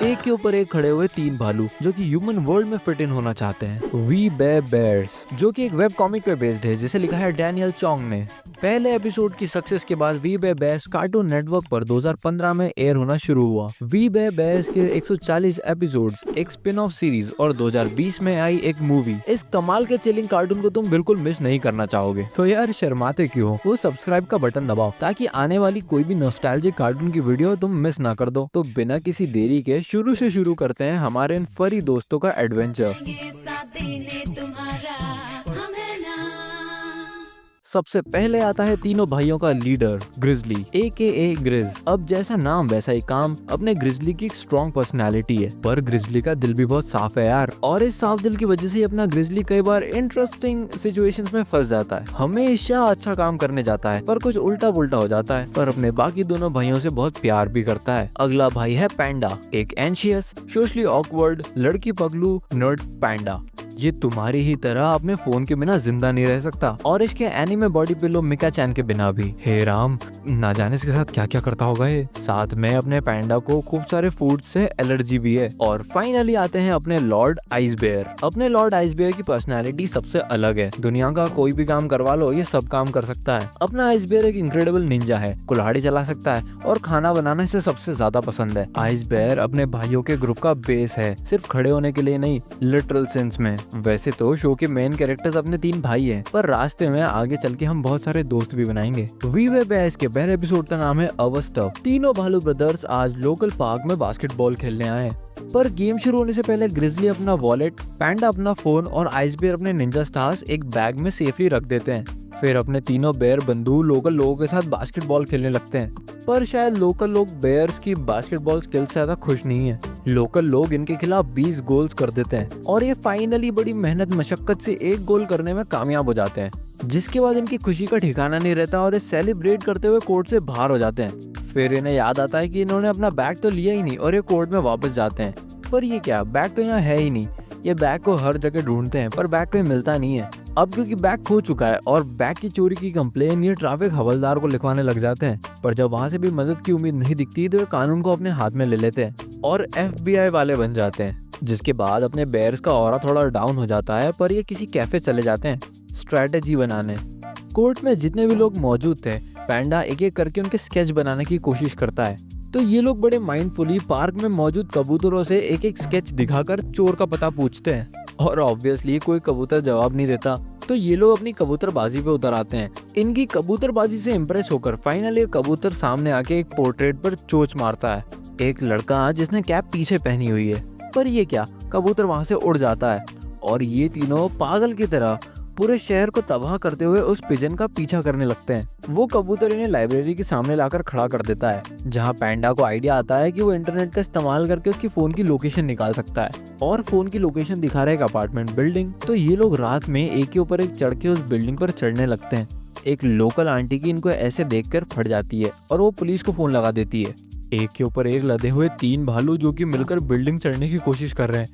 एक के ऊपर एक खड़े हुए तीन भालू जो कि ह्यूमन वर्ल्ड में फिट इन होना चाहते हैं। वी बेयर बेयर्स जो कि एक वेब कॉमिक पे बेस्ड है जिसे लिखा है डैनियल चोंग ने। पहले एपिसोड की सक्सेस के बाद We Bare Bears Cartoon Network पर 2015 में एयर होना शुरू हुआ। वी बेयर बेयर्स के 140 एपिसोड्स, एक स्पिन ऑफ सीरीज और 2020 में आई एक मूवी। इस कमाल के चिलिंग कार्टून को तुम बिल्कुल मिस नहीं करना चाहोगे। तो यार शर्माते क्यों हो, वो सब्सक्राइब का बटन दबाओ ताकि आने वाली कोई भी नॉस्टैल्जिक कार्टून की वीडियो तुम मिस ना कर दो। तो बिना किसी देरी के शुरू करते हैं हमारे इन फरी दोस्तों का एडवेंचर। सबसे पहले आता है तीनों भाइयों का लीडर ग्रिजली AKA ग्रिज। अब जैसा नाम वैसा ही काम। अपने ग्रिजली की एक स्ट्रॉन्ग पर्सनैलिटी है, पर ग्रिजली का दिल भी बहुत साफ है यार। और इस साफ दिल की वजह से अपना ग्रिजली कई बार इंटरेस्टिंग सिचुएशंस में फंस जाता है। हमेशा अच्छा काम करने जाता है पर कुछ उल्टा पुल्टा हो जाता है, पर अपने बाकी दोनों भाइयों से बहुत प्यार भी करता है। अगला भाई है पैंडा, एक एंशियस, सोशली ऑकवर्ड, लड़की पगलू नर्ड पैंडा। ये तुम्हारी ही तरह अपने फोन के बिना जिंदा नहीं रह सकता और इसके एनीमे बॉडी पिलो मिका चैन के बिना भी। हे राम, ना जाने इसके साथ क्या क्या करता होगा ये। साथ में अपने पैंडा को खूब सारे फूड से एलर्जी भी है। और फाइनली आते हैं अपने लॉर्ड आइस बेयर। अपने लॉर्ड आइस बेयर की पर्सनैलिटी सबसे अलग है। दुनिया का कोई भी काम करवा लो, ये सब काम कर सकता है। अपना आइस बेयर एक इनक्रेडिबल निंजा है, कुल्हाड़ी चला सकता है और खाना बनाना इसे सबसे ज्यादा पसंद है। आइस बेयर अपने भाइयों के ग्रुप का बेस है, सिर्फ खड़े होने के लिए नहीं, लिटरल सेंस में। वैसे तो शो के मेन कैरेक्टर्स अपने तीन भाई हैं, पर रास्ते में आगे चल के हम बहुत सारे दोस्त भी बनाएंगे। वी वेयर बेयर्स के पहले एपिसोड का नाम है अवर स्टफ। तीनों भालू ब्रदर्स आज लोकल पार्क में बास्केटबॉल खेलने आए, पर गेम शुरू होने से पहले ग्रिजली अपना वॉलेट, पैंडा अपना फोन और आइस बेयर अपने निंजा स्टार्स एक बैग में सेफली रख देते हैं। फिर अपने तीनों बेयर बंधु लोकल लोगों के साथ बास्केटबॉल खेलने लगते हैं, पर शायद लोकल लोग बेयर्स की बास्केटबॉल स्किल्स से ज्यादा खुश नहीं है। लोकल लोग इनके खिलाफ 20 गोल्स कर देते हैं और ये फाइनली बड़ी मेहनत मशक्कत से एक गोल करने में कामयाब हो जाते हैं, जिसके बाद इनकी खुशी का ठिकाना नहीं रहता और ये सेलिब्रेट करते हुए कोर्ट से बाहर हो जाते हैं। फिर इन्हें याद आता है कि इन्होंने अपना बैग तो लिया ही नहीं और ये कोर्ट में वापस जाते हैं, पर ये क्या, बैग तो यहाँ है ही नहीं। ये बैग को हर जगह ढूंढते हैं पर बैग कोई मिलता नहीं है। अब क्योंकि बैग खो चुका है और बैग की चोरी की कंप्लेन ये ट्रैफिक हवलदार को लिखवाने लग जाते हैं, पर जब वहाँ से भी मदद की उम्मीद नहीं दिखती तो ये कानून को अपने हाथ में ले लेते हैं और FBI वाले बन जाते हैं। जिसके बाद अपने बेयर्स का ऑरा थोड़ा डाउन हो जाता है, पर ये किसी कैफे चले जाते हैं स्ट्रैटेजी बनाने। कोर्ट में जितने भी लोग मौजूद थे, पैंडा एक एक करके उनके स्केच बनाने की कोशिश करता है। तो ये लोग बड़े माइंडफुली पार्क में मौजूद कबूतरों से एक एक स्केच दिखाकर चोर का पता पूछते हैं और ऑब्वियसली कोई कबूतर जवाब नहीं देता, तो ये लोग अपनी कबूतरबाजी पे उतर आते हैं। इनकी कबूतरबाजी से इम्प्रेस होकर फाइनली कबूतर सामने आके एक पोर्ट्रेट पर चोंच मारता है, एक लड़का जिसने कैप पीछे पहनी हुई है। पर ये क्या, कबूतर वहां से उड़ जाता है और ये तीनों पागल की तरह पूरे शहर को तबाह करते हुए उस पिजन का पीछा करने लगते हैं। वो कबूतर इन्हें लाइब्रेरी के सामने लाकर खड़ा कर देता है, जहाँ पैंडा को आइडिया आता है कि वो इंटरनेट का इस्तेमाल करके उसकी फोन की लोकेशन निकाल सकता है और फोन की लोकेशन दिखा रहा है एक अपार्टमेंट बिल्डिंग। तो ये लोग रात में एक के ऊपर एक चढ़ के उस बिल्डिंग पर चढ़ने लगते हैं। एक लोकल आंटी की इनको ऐसे देखकर फट जाती है और वो पुलिस को फोन लगा देती है। एक के ऊपर एक लदे हुए तीन भालू जो कि मिलकर बिल्डिंग चढ़ने की कोशिश कर रहे हैं,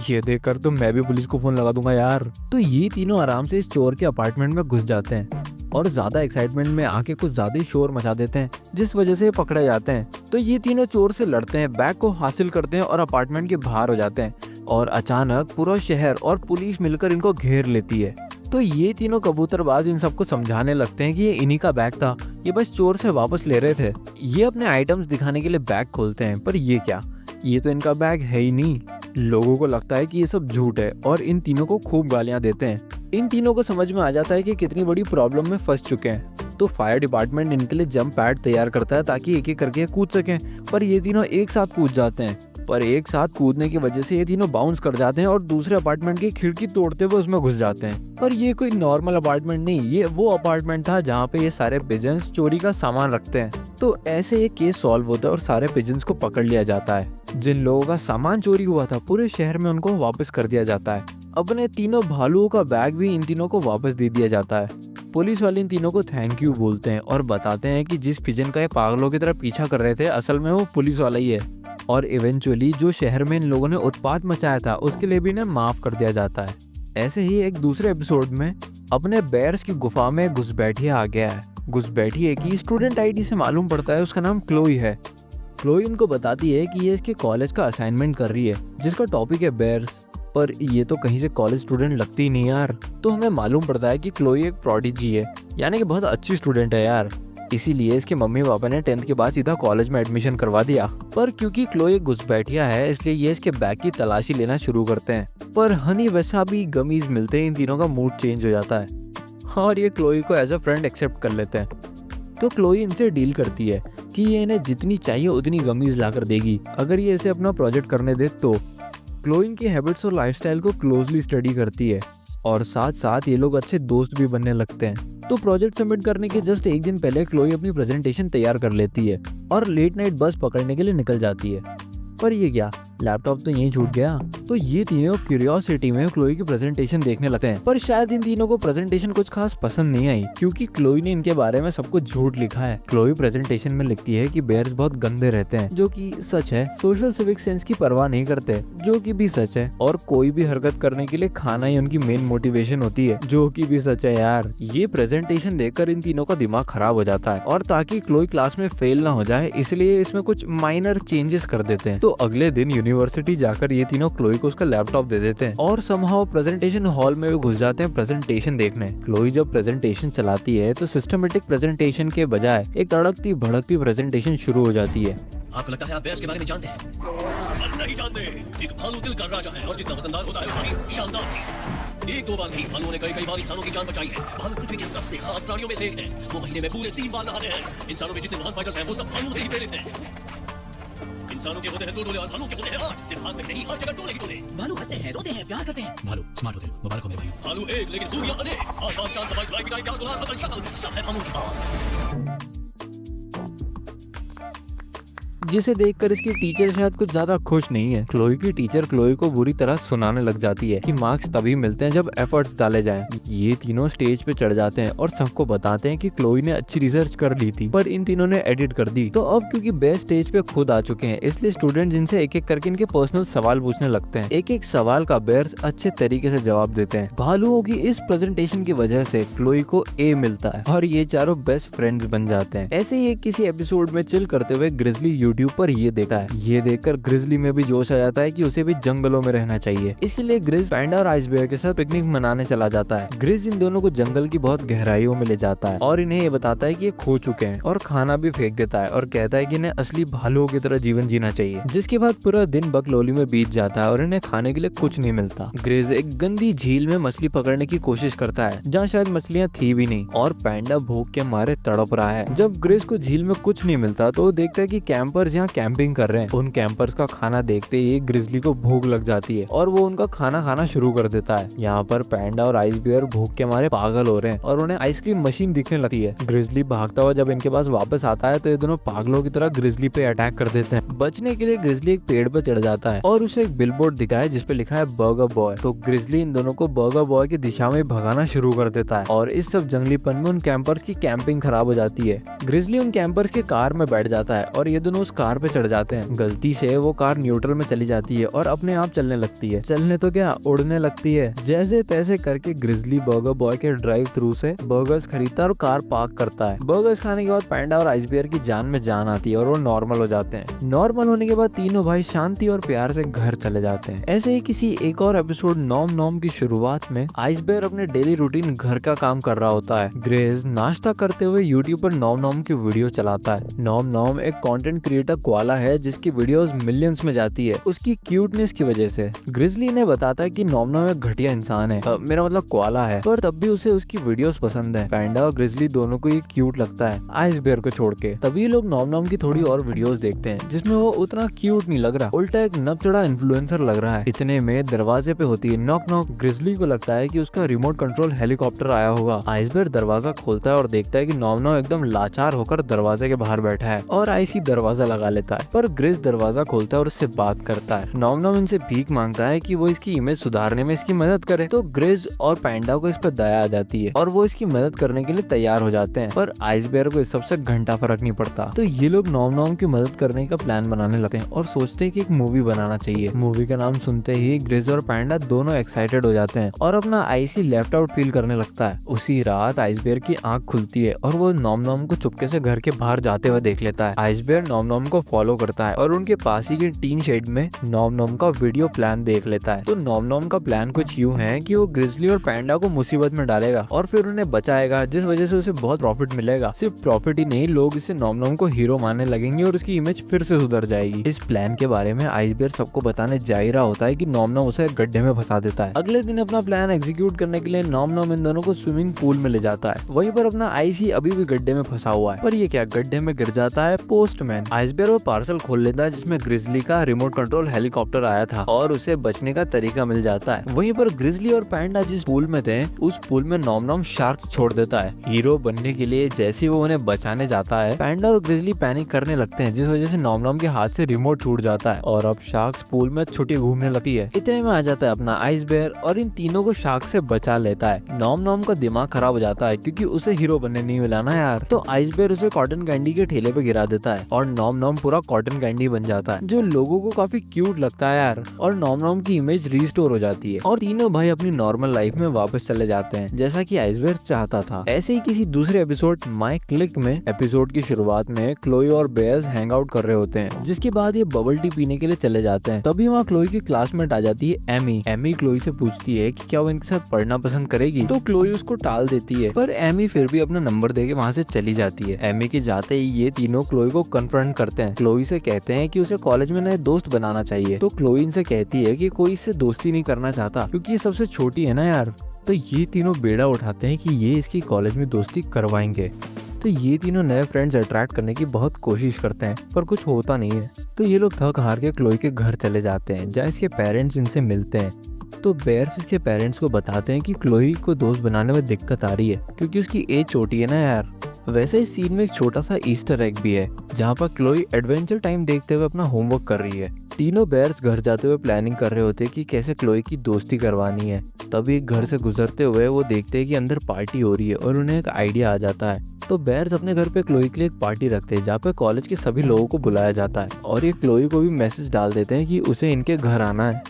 ये देखकर तो मैं भी पुलिस को फोन लगा दूंगा यार। तो ये तीनों आराम से इस चोर के अपार्टमेंट में घुस जाते हैं और ज्यादा एक्साइटमेंट में आके कुछ ज्यादा ही शोर मचा देते हैं, जिस वजह से पकड़े जाते हैं। तो ये तीनों चोर से लड़ते हैं, बैग को हासिल करते हैं और अपार्टमेंट के बाहर हो जाते हैं और अचानक पूरा शहर और पुलिस मिलकर इनको घेर लेती है। तो ये तीनों कबूतरबाज इन सबको समझाने लगते हैं कि ये इन्हीं का बैग था, ये बस चोर से वापस ले रहे थे। ये अपने आइटम्स दिखाने के लिए बैग खोलते हैं, पर ये क्या, ये तो इनका बैग है ही नहीं। लोगों को लगता है कि ये सब झूठ है और इन तीनों को खूब गालियां देते हैं। इन तीनों को समझ में आ जाता है कि कितनी बड़ी प्रॉब्लम में फंस चुके हैं। तो फायर डिपार्टमेंट इनके लिए जंप पैड तैयार करता है ताकि एक एक करके कूद सकें, पर ये तीनों एक साथ कूद जाते हैं। पर एक साथ कूदने की वजह से ये तीनों बाउंस कर जाते हैं और दूसरे अपार्टमेंट की खिड़की तोड़ते हुए उसमें घुस जाते हैं। पर ये कोई नॉर्मल अपार्टमेंट नहीं, ये वो अपार्टमेंट था जहाँ पे ये सारे पिजन्स चोरी का सामान रखते हैं। तो ऐसे एक केस सॉल्व होता है और सारे पिजन्स को पकड़ लिया जाता है। जिन लोगों का सामान चोरी हुआ था पूरे शहर में उनको वापस कर दिया जाता है। अपने तीनों भालुओं का बैग भी इन तीनों को वापस दे दिया जाता है। पुलिस वाले इन तीनों को थैंक यू बोलते हैं और बताते हैं कि जिस पिजन का ये पागलों की तरह पीछा कर रहे थे असल में वो पुलिस वाला ही है। और इवेंचुअली जो शहर में इन लोगों ने उत्पात मचाया था उसके लिए भी इन्हें माफ कर दिया जाता है। ऐसे ही एक दूसरे एपिसोड में अपने बेयर्स की गुफा में घुसपैठिया आ गया है। घुसपैठिए की स्टूडेंट आईडी से मालूम पड़ता है उसका नाम क्लोई है। क्लोई उनको बताती है कि ये इसके कॉलेज का असाइनमेंट कर रही है जिसका टॉपिक है बेयर्स, पर ये तो कहीं से कॉलेज स्टूडेंट लगती नहीं यार। तो हमें मालूम पड़ता है कि क्लोई एक प्रोडिजी है, यानी कि बहुत अच्छी स्टूडेंट है यार। इसीलिए इसके मम्मी पापा ने 10th के बाद सीधा कॉलेज में एडमिशन करवा दिया। पर क्योंकि क्लोई घुसपैठिया है इसलिए ये इसके बैग की तलाशी लेना शुरू करते हैं। पर हनी वसाबी गमीज मिलते ही इन तीनों का मूड चेंज हो जाता है और ये क्लोई को एज अ फ्रेंड एक्सेप्ट कर लेते हैं। तो क्लोई इनसे डील करती है कि ये इन्हें जितनी चाहिए उतनी गमीज ला कर देगी अगर ये इसे अपना प्रोजेक्ट करने दे तो। क्लोई की हैबिट्स और लाइफस्टाइल को क्लोजली स्टडी करती है और साथ साथ ये लोग अच्छे दोस्त भी बनने लगते हैं। तो प्रोजेक्ट सबमिट करने के जस्ट एक दिन पहले क्लोई अपनी प्रेजेंटेशन तैयार कर लेती है और लेट नाइट बस पकड़ने के लिए निकल जाती है। पर ये क्या, लैपटॉप तो यहीं छूट गया। तो ये तीनों क्यूरियोसिटी में क्लोई की प्रेजेंटेशन देखने लगते हैं। पर शायद इन तीनों को प्रेजेंटेशन कुछ खास पसंद नहीं आई क्योंकि क्लोई ने इनके बारे में सब कुछ झूठ लिखा है। क्लोई प्रेजेंटेशन में लिखती है कि बेयर्स बहुत गंदे रहते हैं, जो कि सच है। सोशल सिविक सेंस की परवाह नहीं करते, जो कि भी सच है। और कोई भी हरकत करने के लिए खाना ही उनकी मेन मोटिवेशन होती है, जो कि भी सच है यार। ये प्रेजेंटेशन देखकर इन तीनों का दिमाग खराब हो जाता है और ताकि क्लोई क्लास में फेल ना हो जाए इसलिए इसमें कुछ माइनर चेंजेस कर देते हैं। तो अगले दिन यूनिवर्सिटी जाकर ये तीनों क्लोई को उसका लैपटॉप दे देते हैं और समहाउ प्रेजेंटेशन हॉल में भी घुस जाते हैं प्रेजेंटेशन देखने। क्लोई जब प्रेजेंटेशन चलाती है तो सिस्टमेटिक प्रेजेंटेशन के बजाय एक तड़कती भड़कती प्रेजेंटेशन शुरू हो जाती है। आपको लगता है आप बेयर्स के बारे में जानते हैं? हम नहीं जानते। एक भालू दिल का राजा है और जितना वजनदार होता है उतना ही शानदार भी। एक दो बार नहीं, भालुओं ने कई बार इंसानों की जान बचाई है। भालू पृथ्वी के सबसे खास प्राणियों में से एक है। वो महीने में पूरे 3 बार नहाते हैं। इंसानों में जितने महान फाइटर्स हैं वो सब भालुओं से ही प्रेरित हैं। इंसानों के होते हैं 2 डोले और भालुओं के होते हैं 8। सिर्फ हाथ में नहीं, हर जगह डोले ही डोले। भालू हंसते हैं, रोते हैं, प्यार करते हैं। भालू स्मार्ट होते हैं, मुबारक हो मेरे भाई। भालू एक लेकिन खूबियां अनेक। आसपास चांद सफाई खुदाई पिटाई प्यार दुलार हसन शक्ल सब है भालू के पास। जिसे देखकर इसकी टीचर शायद कुछ ज्यादा खुश नहीं है। क्लोई की टीचर क्लोई को बुरी तरह सुनाने लग जाती है कि मार्क्स तभी मिलते हैं जब एफर्ट्स डाले जाएं। ये तीनों स्टेज पे चढ़ जाते हैं और सबको बताते हैं कि क्लोई ने अच्छी रिसर्च कर ली थी पर इन तीनों ने एडिट कर दी। तो अब क्योंकि बेस्ट स्टेज पे खुद आ चुके हैं इसलिए स्टूडेंट्स इनसे एक एक करके इनके पर्सनल सवाल पूछने लगते हैं। एक एक सवाल का बेयर्स अच्छे तरीके से जवाब देते हैं। भालुओं की इस प्रेजेंटेशन की वजह से क्लोई को ए मिलता है और ये चारों बेस्ट फ्रेंड्स बन जाते हैं। ऐसे ही किसी एपिसोड में चिल करते हुए ग्रिजली यूट्यूब पर ये देखता है। ये देखकर ग्रिजली में भी जोश आ जाता है कि उसे भी जंगलों में रहना चाहिए। इसलिए ग्रिज पैंडा और आइस बेयर के साथ पिकनिक मनाने चला जाता है। ग्रिज इन दोनों को जंगल की बहुत गहराइयों में ले जाता है और इन्हें ये बताता है कि ये खो चुके हैं और खाना भी फेंक देता है और कहता है कि इन्हें असली भालुओं की तरह जीवन जीना चाहिए। जिसके बाद पूरा दिन बकलोली में बीत जाता है और इन्हें खाने के लिए कुछ नहीं मिलता। ग्रिज एक गंदी झील में मछली पकड़ने की कोशिश करता है जहाँ शायद मछलियाँ थी भी नहीं और पैंडा भूख के मारे तड़प रहा है। जब ग्रिज को झील में कुछ नहीं मिलता तो वो देखता है कि कैंपर्स यहाँ कैंपिंग कर रहे हैं। उन कैंपर्स का खाना देखते ही ग्रिजली को भूख लग जाती है और वो उनका खाना खाना शुरू कर देता है। यहाँ पर पैंडा और आइस बियर भूख के मारे पागल हो रहे हैं और उन्हें आइसक्रीम मशीन दिखने लगती है। ग्रिजली भागता हुआ जब इनके पास वापस आता है तो ये दोनों पागलों की तरह ग्रिजली पे अटैक कर देते हैं। बचने के लिए ग्रिजली एक पेड़ पर चढ़ जाता है और उसे एक बिलबोर्ड दिखा है जिसपे लिखा है बर्गर बॉय। तो ग्रिजली इन दोनों को बर्गर बॉय की दिशा में भगाना शुरू कर देता है और इस सब जंगलीपन में उन कैंपर्स की कैंपिंग खराब हो जाती है। ग्रिजली उन कैंपर्स के कार में बैठ जाता है और ये दोनों उस कार पे चढ़ जाते हैं। गलती से वो कार न्यूट्रल में चली जाती है और अपने आप चलने लगती है। चलने तो क्या, उड़ने लगती है। जैसे तैसे करके ग्रिजली बर्गर बॉय के ड्राइव थ्रू से बर्गर्स खरीदता है और कार पार्क करता है। बर्गर्स खाने के बाद पैंडा और आइस बियर की जान में जान आती है और वो नॉर्मल हो जाते हैं। नॉर्मल होने के बाद तीनों भाई शांति और प्यार से घर चले जाते हैं। ऐसे ही किसी एक और एपिसोड नॉम नॉम की शुरुआत में आइस बियर अपने डेली रूटीन घर का काम कर रहा होता है। ग्रेज नाश्ता करते हुए यूट्यूब पर नॉम नॉम की वीडियो चलाता है। नॉम नॉम एक कंटेंट क्रिएटर कोआला है जिसकी वीडियोस मिलियंस में जाती है उसकी क्यूटनेस की वजह से। ग्रिजली ने बताता है कि नॉम नॉम एक घटिया इंसान है, मेरा मतलब कोआला है, पर तब भी उसे उसकी वीडियोस पसंद है। पैंडा और ग्रिजली दोनों को ये क्यूट लगता है आइस बियर को छोड़ के। तभी लोग नॉम नॉम की थोड़ी और वीडियोस देखते हैं जिसमें वो उतना क्यूट नहीं लग रहा, उल्टा एक नबचड़ा इन्फ्लुएंसर लग रहा है। इतने में दरवाजे पे होती है नॉक नॉक। ग्रिजली को लगता है कि उसका रिमोट कंट्रोल हेलीकॉप्टर आया होगा। आइस बियर दरवाजा खोलता है और देखता है कि नॉम नॉम एकदम लाचार होकर दरवाजे के बाहर बैठा है और आइस ही दरवाजा लगा लेता है। पर ग्रिज दरवाजा खोलता है और उससे बात करता है। नॉम नॉम इनसे भीख मांगता है कि वो इसकी इमेज सुधारने में इसकी मदद करे। तो ग्रिज और पैंडा को इस पर दया आ जाती है और वो इसकी मदद करने के लिए तैयार हो जाते हैं। पर आइस बियर को इस सबसे घंटा फर्क नहीं पड़ता। तो ये लोग नॉम नॉम की मदद करने का प्लान बनाने लगते हैं और सोचते हैं कि एक मूवी बनाना चाहिए। मूवी का नाम सुनते ही ग्रिज और पैंडा दोनों एक्साइटेड हो जाते हैं और अपना आइसी लेफ्ट आउट फील करने लगता है। उसी रात आइस बियर की आंख खुलती है और वो नॉम नॉम को चुपके से घर के बाहर जाते हुए देख लेता है। आइस बियर नॉम नॉम नॉम को फॉलो करता है और उनके पास ही के टीन शेड में नॉम का वीडियो प्लान देख लेता है। तो नॉम का प्लान कुछ यूं है कि वो ग्रिजली और पैंडा को मुसीबत में डालेगा और फिर उन्हें बचाएगा, जिस वजह से उसे बहुत प्रॉफिट मिलेगा। सिर्फ प्रॉफिट ही नहीं, लोग इसे नॉम को हीरो मानने लगेंगे और उसकी इमेज फिर से सुधर जाएगी। इस प्लान के बारे में आइस बेयर सबको बताने जा ही रहा होता है कि नॉम उसे एक गड्ढे में फंसा देता है। अगले दिन अपना प्लान एग्जीक्यूट करने के लिए नॉम इन दोनों को स्विमिंग पूल में ले जाता है। वहीं पर अपना आइस ही अभी भी गड्ढे में फंसा हुआ है। पर ये क्या, गड्ढे में गिर जाता है पोस्टमैन। आइस बेयर वो पार्सल खोल लेता है जिसमें ग्रिजली का रिमोट कंट्रोल हेलीकॉप्टर आया था और उसे बचने का तरीका मिल जाता है। वहीं पर ग्रिजली और पैंडा जिस पूल में थे उस पूल में नॉम शार्क छोड़ देता है हीरो बनने के लिए। जैसे वो उन्हें बचाने जाता है, पैंडा और ग्रिजली पैनिक करने लगते हैं, जिस वजह से नॉम के हाथ से रिमोट छूट जाता है और अब शार्क्स पूल में छुट्टी घूमने लगती है। इतने में आ जाता है अपना आइस बेयर और इन तीनों को शार्क से बचा लेता है। नॉम का दिमाग खराब हो जाता है क्योंकि उसे हीरो बनने नहीं मिला ना यार। तो आइस बेयर उसे कॉटन कैंडी के ठेले पे गिरा देता है और नॉम पूरा कॉटन कैंडी बन जाता है, जो लोगों को काफी क्यूट लगता है यार। और नॉम की इमेज रिस्टोर हो जाती है और तीनों भाई अपनी नॉर्मल लाइफ में वापस चले जाते हैं, जैसा कि आइस बेयर चाहता था। ऐसे ही किसी दूसरे एपिसोड माय क्लिक में एपिसोड की शुरुआत में क्लोई और बेयर्स हैंग आउट कर रहे होते हैं, जिसके बाद ये बबल टी पीने के लिए चले जाते हैं। तभी वहाँ क्लोई की क्लासमेट आ जाती है एमी क्लोई से पूछती है कि क्या वो इनके साथ पढ़ना पसंद करेगी, तो क्लोई उसको टाल देती है, पर एमी फिर भी अपना नंबर देके वहाँ से चली जाती है। एमी के जाते ही ये तीनों क्लोई को कन्फ्रंट करते हैं। क्लोई से कहते हैं कि उसे कॉलेज में नए दोस्त बनाना चाहिए, तो क्लोई इनसे कहती है कि कोई इससे दोस्ती नहीं करना चाहता क्योंकि ये सबसे छोटी है ना यार। तो ये तीनों बेड़ा उठाते हैं कि ये इसकी कॉलेज में दोस्ती करवाएंगे। तो ये तीनों नए फ्रेंड्स अट्रैक्ट करने की बहुत कोशिश करते हैं पर कुछ होता नहीं है। तो ये लोग थक हार के क्लोई के घर चले जाते हैं जहाँ इसके पेरेंट्स इनसे मिलते हैं। तो बेयर्स इसके पेरेंट्स को बताते हैं कि क्लोई को दोस्त बनाने में दिक्कत आ रही है क्योंकि उसकी एज छोटी है ना यार। वैसे इस सीन में एक छोटा सा ईस्टर एग भी है जहाँ पर क्लोई एडवेंचर टाइम देखते हुए अपना होमवर्क कर रही है। तीनों बेयर्स घर जाते हुए प्लानिंग कर रहे होते हैं कि कैसे क्लोई की दोस्ती करवानी है। तभी एक घर से गुजरते हुए वो देखते हैं कि अंदर पार्टी हो रही है और उन्हें एक आइडिया आ जाता है। तो बेयर्स अपने घर पे क्लोई के लिए एक पार्टी रखते हैं जहाँ पे कॉलेज के सभी लोगों को बुलाया जाता है और ये क्लोई को भी मैसेज डाल देते हैं कि उसे इनके घर आना है।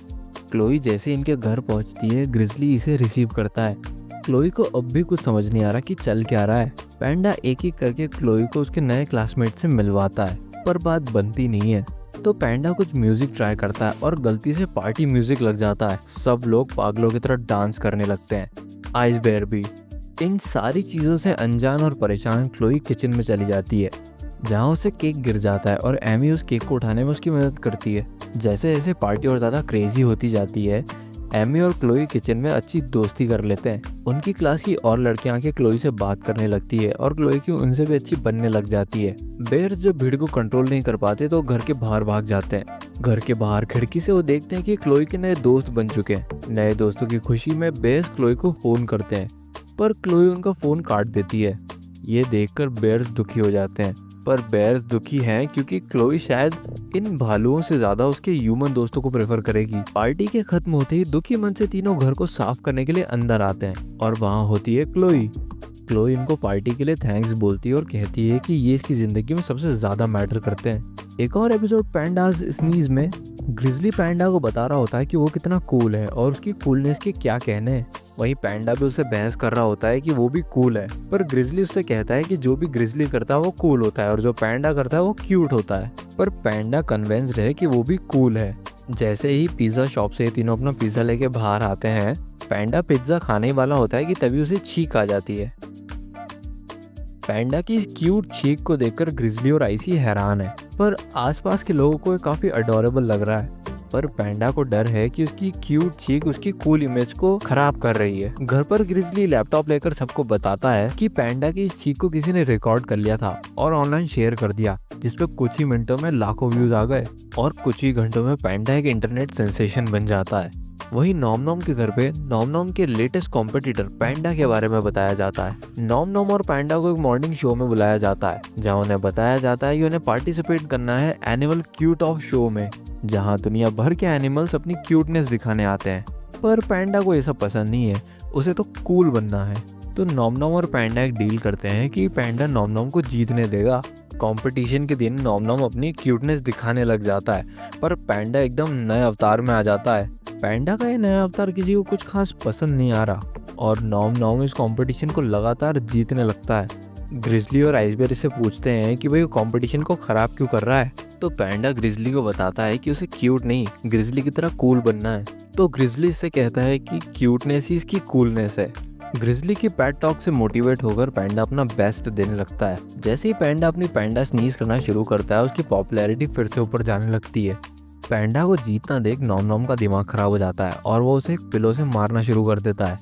क्लोई जैसे इनके घर पहुंचती है, ग्रिजली इसे रिसीव करता है। क्लोई को अब भी कुछ समझ नहीं आ रहा कि चल क्या रहा है। पैंडा एक एक करके क्लोई को उसके नए क्लासमेट से मिलवाता है पर बात बनती नहीं है। तो पैंडा कुछ म्यूजिक ट्राई करता है और गलती से पार्टी म्यूजिक लग जाता है। सब लोग पागलों की तरह डांस करने लगते हैं, आइस बेयर भी। इन सारी चीजों से अनजान और परेशान क्लोई किचन में चली जाती है जहाँ उसे केक गिर जाता है और एमी उस केक को उठाने में उसकी मदद करती है। जैसे जैसे पार्टी और ज्यादा क्रेजी होती जाती है, एमी और क्लोई किचन में अच्छी दोस्ती कर लेते हैं। उनकी क्लास की और लड़कियां आके क्लोई से बात करने लगती है और क्लोई की उनसे भी अच्छी बनने लग जाती है। बेयर्स जब भीड़ को कंट्रोल नहीं कर पाते तो घर के बाहर भाग जाते हैं। घर के बाहर खिड़की से वो देखते हैं कि क्लोई के नए दोस्त बन चुके हैं। नए दोस्तों की खुशी में बेयर्स क्लोई को फोन करते हैं पर क्लोई उनका फोन काट देती है। ये देखकर बेयर्स दुखी हो जाते हैं, पर बेयर्स दुखी हैं क्योंकि क्लोई शायद इन भालुओं से ज्यादा उसके ह्यूमन दोस्तों को प्रेफर करेगी। पार्टी के खत्म होते ही दुखी मन से तीनों घर को साफ करने के लिए अंदर आते हैं और वहाँ होती है क्लोई। क्लोई इनको पार्टी के लिए थैंक्स बोलती है और कहती है कि ये इसकी जिंदगी में सबसे ज्यादा मैटर करते हैं। एक और एपिसोड पैंडाज स्नीज में ग्रिजली पैंडा को बता रहा होता है कि वो कितना कूल है और उसकी कूलनेस के क्या कहने हैं। वहीं पैंडा भी उससे बहस कर रहा होता है कि वो भी कूल है, पर ग्रिजली उससे कहता है कि जो भी ग्रिजली करता है वो कूल होता है और जो पैंडा करता है वो क्यूट होता है। पर पैंडा कन्विंस्ड है कि वो भी कूल है। जैसे ही पिज्जा शॉप से तीनों अपना पिज्जा लेके बाहर आते हैं, पैंडा पिज्जा खाने ही वाला होता है कि तभी उसे छींक आ जाती है। पैंडा की इस क्यूट छींक को देखकर ग्रिजली और आइसी हैरान है, पर आसपास के लोगों को ये काफी अडोरेबल लग रहा है। पर पैंडा को डर है कि उसकी क्यूट छींक उसकी कूल इमेज को खराब कर रही है। घर पर ग्रिजली लैपटॉप लेकर सबको बताता है कि पैंडा की इस छींक को किसी ने रिकॉर्ड कर लिया था और ऑनलाइन शेयर कर दिया, जिसपे कुछ ही मिनटों में लाखों व्यूज आ गए और कुछ ही घंटों में पैंडा एक इंटरनेट सेंसेशन बन जाता है। वहीं नॉम के घर पे नॉम के लेटेस्ट कॉम्पिटिटर पैंडा के बारे में बताया जाता है। नॉम और पैंडा को एक मॉर्निंग शो में बुलाया जाता है जहाँ उन्हें बताया जाता है कि उन्हें पार्टिसिपेट करना है एनिमल क्यूट ऑफ शो में, जहाँ दुनिया भर के एनिमल्स अपनी क्यूटनेस दिखाने आते हैं। पर पैंडा को ये सब पसंद नहीं है, उसे तो कूल बनना है। तो नॉम और पैंडा एक डील करते हैं कि पैंडा नॉम को जीतने देगा। कंपटीशन के दिन नॉम अपनी क्यूटनेस दिखाने लग जाता है, पर पैंडा एकदम नए अवतार में आ जाता है। पैंडा का ये नया अवतार किसी को कुछ खास पसंद नहीं आ रहा और नॉम इस कंपटीशन को लगातार जीतने लगता है। ग्रिजली और आइसबेरी से पूछते हैं कि भाई वो कंपटीशन को खराब क्यों कर रहा है। तो पैंडा ग्रिजली को बताता है कि उसे क्यूट नहीं, ग्रिजली की तरह कूल बनना है। तो ग्रिजली इससे कहता है कि क्यूटनेस ही इसकी कूलनेस है। ग्रिजली की पैट टॉक से मोटिवेट होकर पैंडा अपना बेस्ट देने लगता है। जैसे ही पैंडा अपनी पैंडा स्नीज करना शुरू करता है, उसकी पॉपुलैरिटी फिर से ऊपर जाने लगती है। पैंडा को जीतना देख नॉम नॉम का दिमाग खराब हो जाता है और वो उसे एक पिलो से मारना शुरू कर देता है।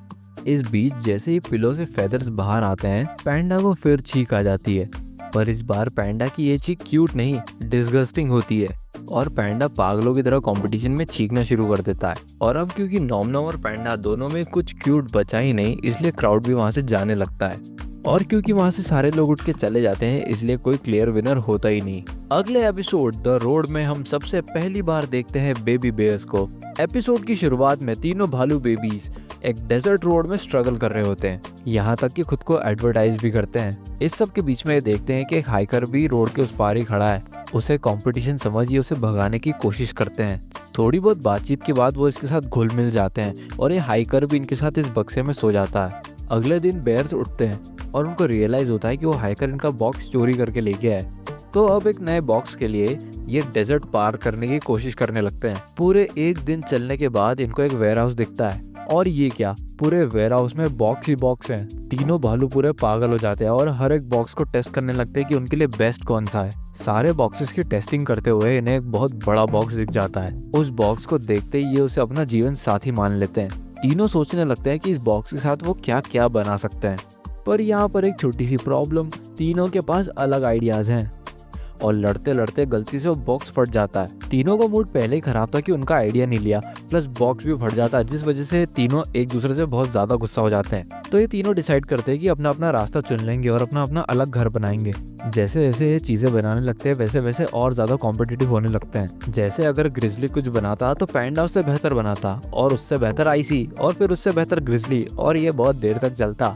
इस बीच जैसे ही पिलो से फेदर्स बाहर आते हैं, पैंडा को फिर छींक आ जाती है। पर इस बार पैंडा की ये छींक क्यूट नहीं, डिस्गस्टिंग होती है और पैंडा पागलों की तरह कंपटीशन में छींकना शुरू कर देता है। और अब क्योंकि नॉम नॉम और पैंडा दोनों में कुछ क्यूट बचा ही नहीं, इसलिए क्राउड भी वहां से जाने लगता है। और क्योंकि वहां से सारे लोग उठ के चले जाते हैं, इसलिए कोई क्लियर विनर होता ही नहीं। अगले एपिसोड द रोड में हम सबसे पहली बार देखते हैं बेबी बेयर्स को। एपिसोड की शुरुआत में तीनों भालू बेबीज एक डेजर्ट रोड में स्ट्रगल कर रहे होते हैं, यहाँ तक कि खुद को एडवर्टाइज भी करते हैं। इस सब के बीच में ये देखते हैं कि एक हाइकर भी रोड के उस पार ही खड़ा है। उसे कंपटीशन समझिए उसे भगाने की कोशिश करते हैं। थोड़ी बहुत बातचीत के बाद वो इसके साथ घुल मिल जाते हैं और ये हाइकर भी इनके साथ इस बक्से में सो जाता है। अगले दिन बेयर्स उठते हैं और उनको रियलाइज होता है कि वो हाइकर इनका बॉक्स चोरी करके ले गया है। तो अब एक नए बॉक्स के लिए ये डेजर्ट पार करने की कोशिश करने लगते हैं। पूरे एक दिन चलने के बाद इनको एक वेयर हाउस दिखता है और ये क्या, पूरे वेयर हाउस में बॉक्स ही बॉक्स हैं। तीनों भालू पूरे पागल हो जाते हैं और हर एक बॉक्स को टेस्ट करने लगते हैं कि उनके लिए बेस्ट कौन सा है। सारे बॉक्सेस की टेस्टिंग करते हुए इन्हें एक बहुत बड़ा बॉक्स दिख जाता है। उस बॉक्स को देखते ही ये उसे अपना जीवन साथी मान लेते हैं। तीनों सोचने लगते हैं कि इस बॉक्स के साथ वो क्या क्या बना सकते हैं। पर यहाँ पर एक छोटी सी प्रॉब्लम, तीनों के पास अलग आइडियाज हैं और लड़ते लड़ते गलती से वो बॉक्स फट जाता है। तीनों का मूड पहले ही खराब था कि उनका आइडिया नहीं लिया, प्लस बॉक्स भी फट जाता है, जिस वजह से तीनों एक दूसरे से बहुत ज्यादा गुस्सा हो जाते हैं। तो ये तीनों डिसाइड करते हैं कि अपना अपना रास्ता चुन लेंगे और अपना अपना अलग घर बनाएंगे। जैसे जैसे ये चीजें बनाने लगते हैं वैसे वैसे और ज्यादा कॉम्पिटिटिव होने लगते हैं। जैसे अगर ग्रिजली कुछ बनाता तो पैंडा उससे बेहतर बनाता और उससे बेहतर आईसी और फिर उससे बेहतर ग्रिजली, और ये बहुत देर तक चलता।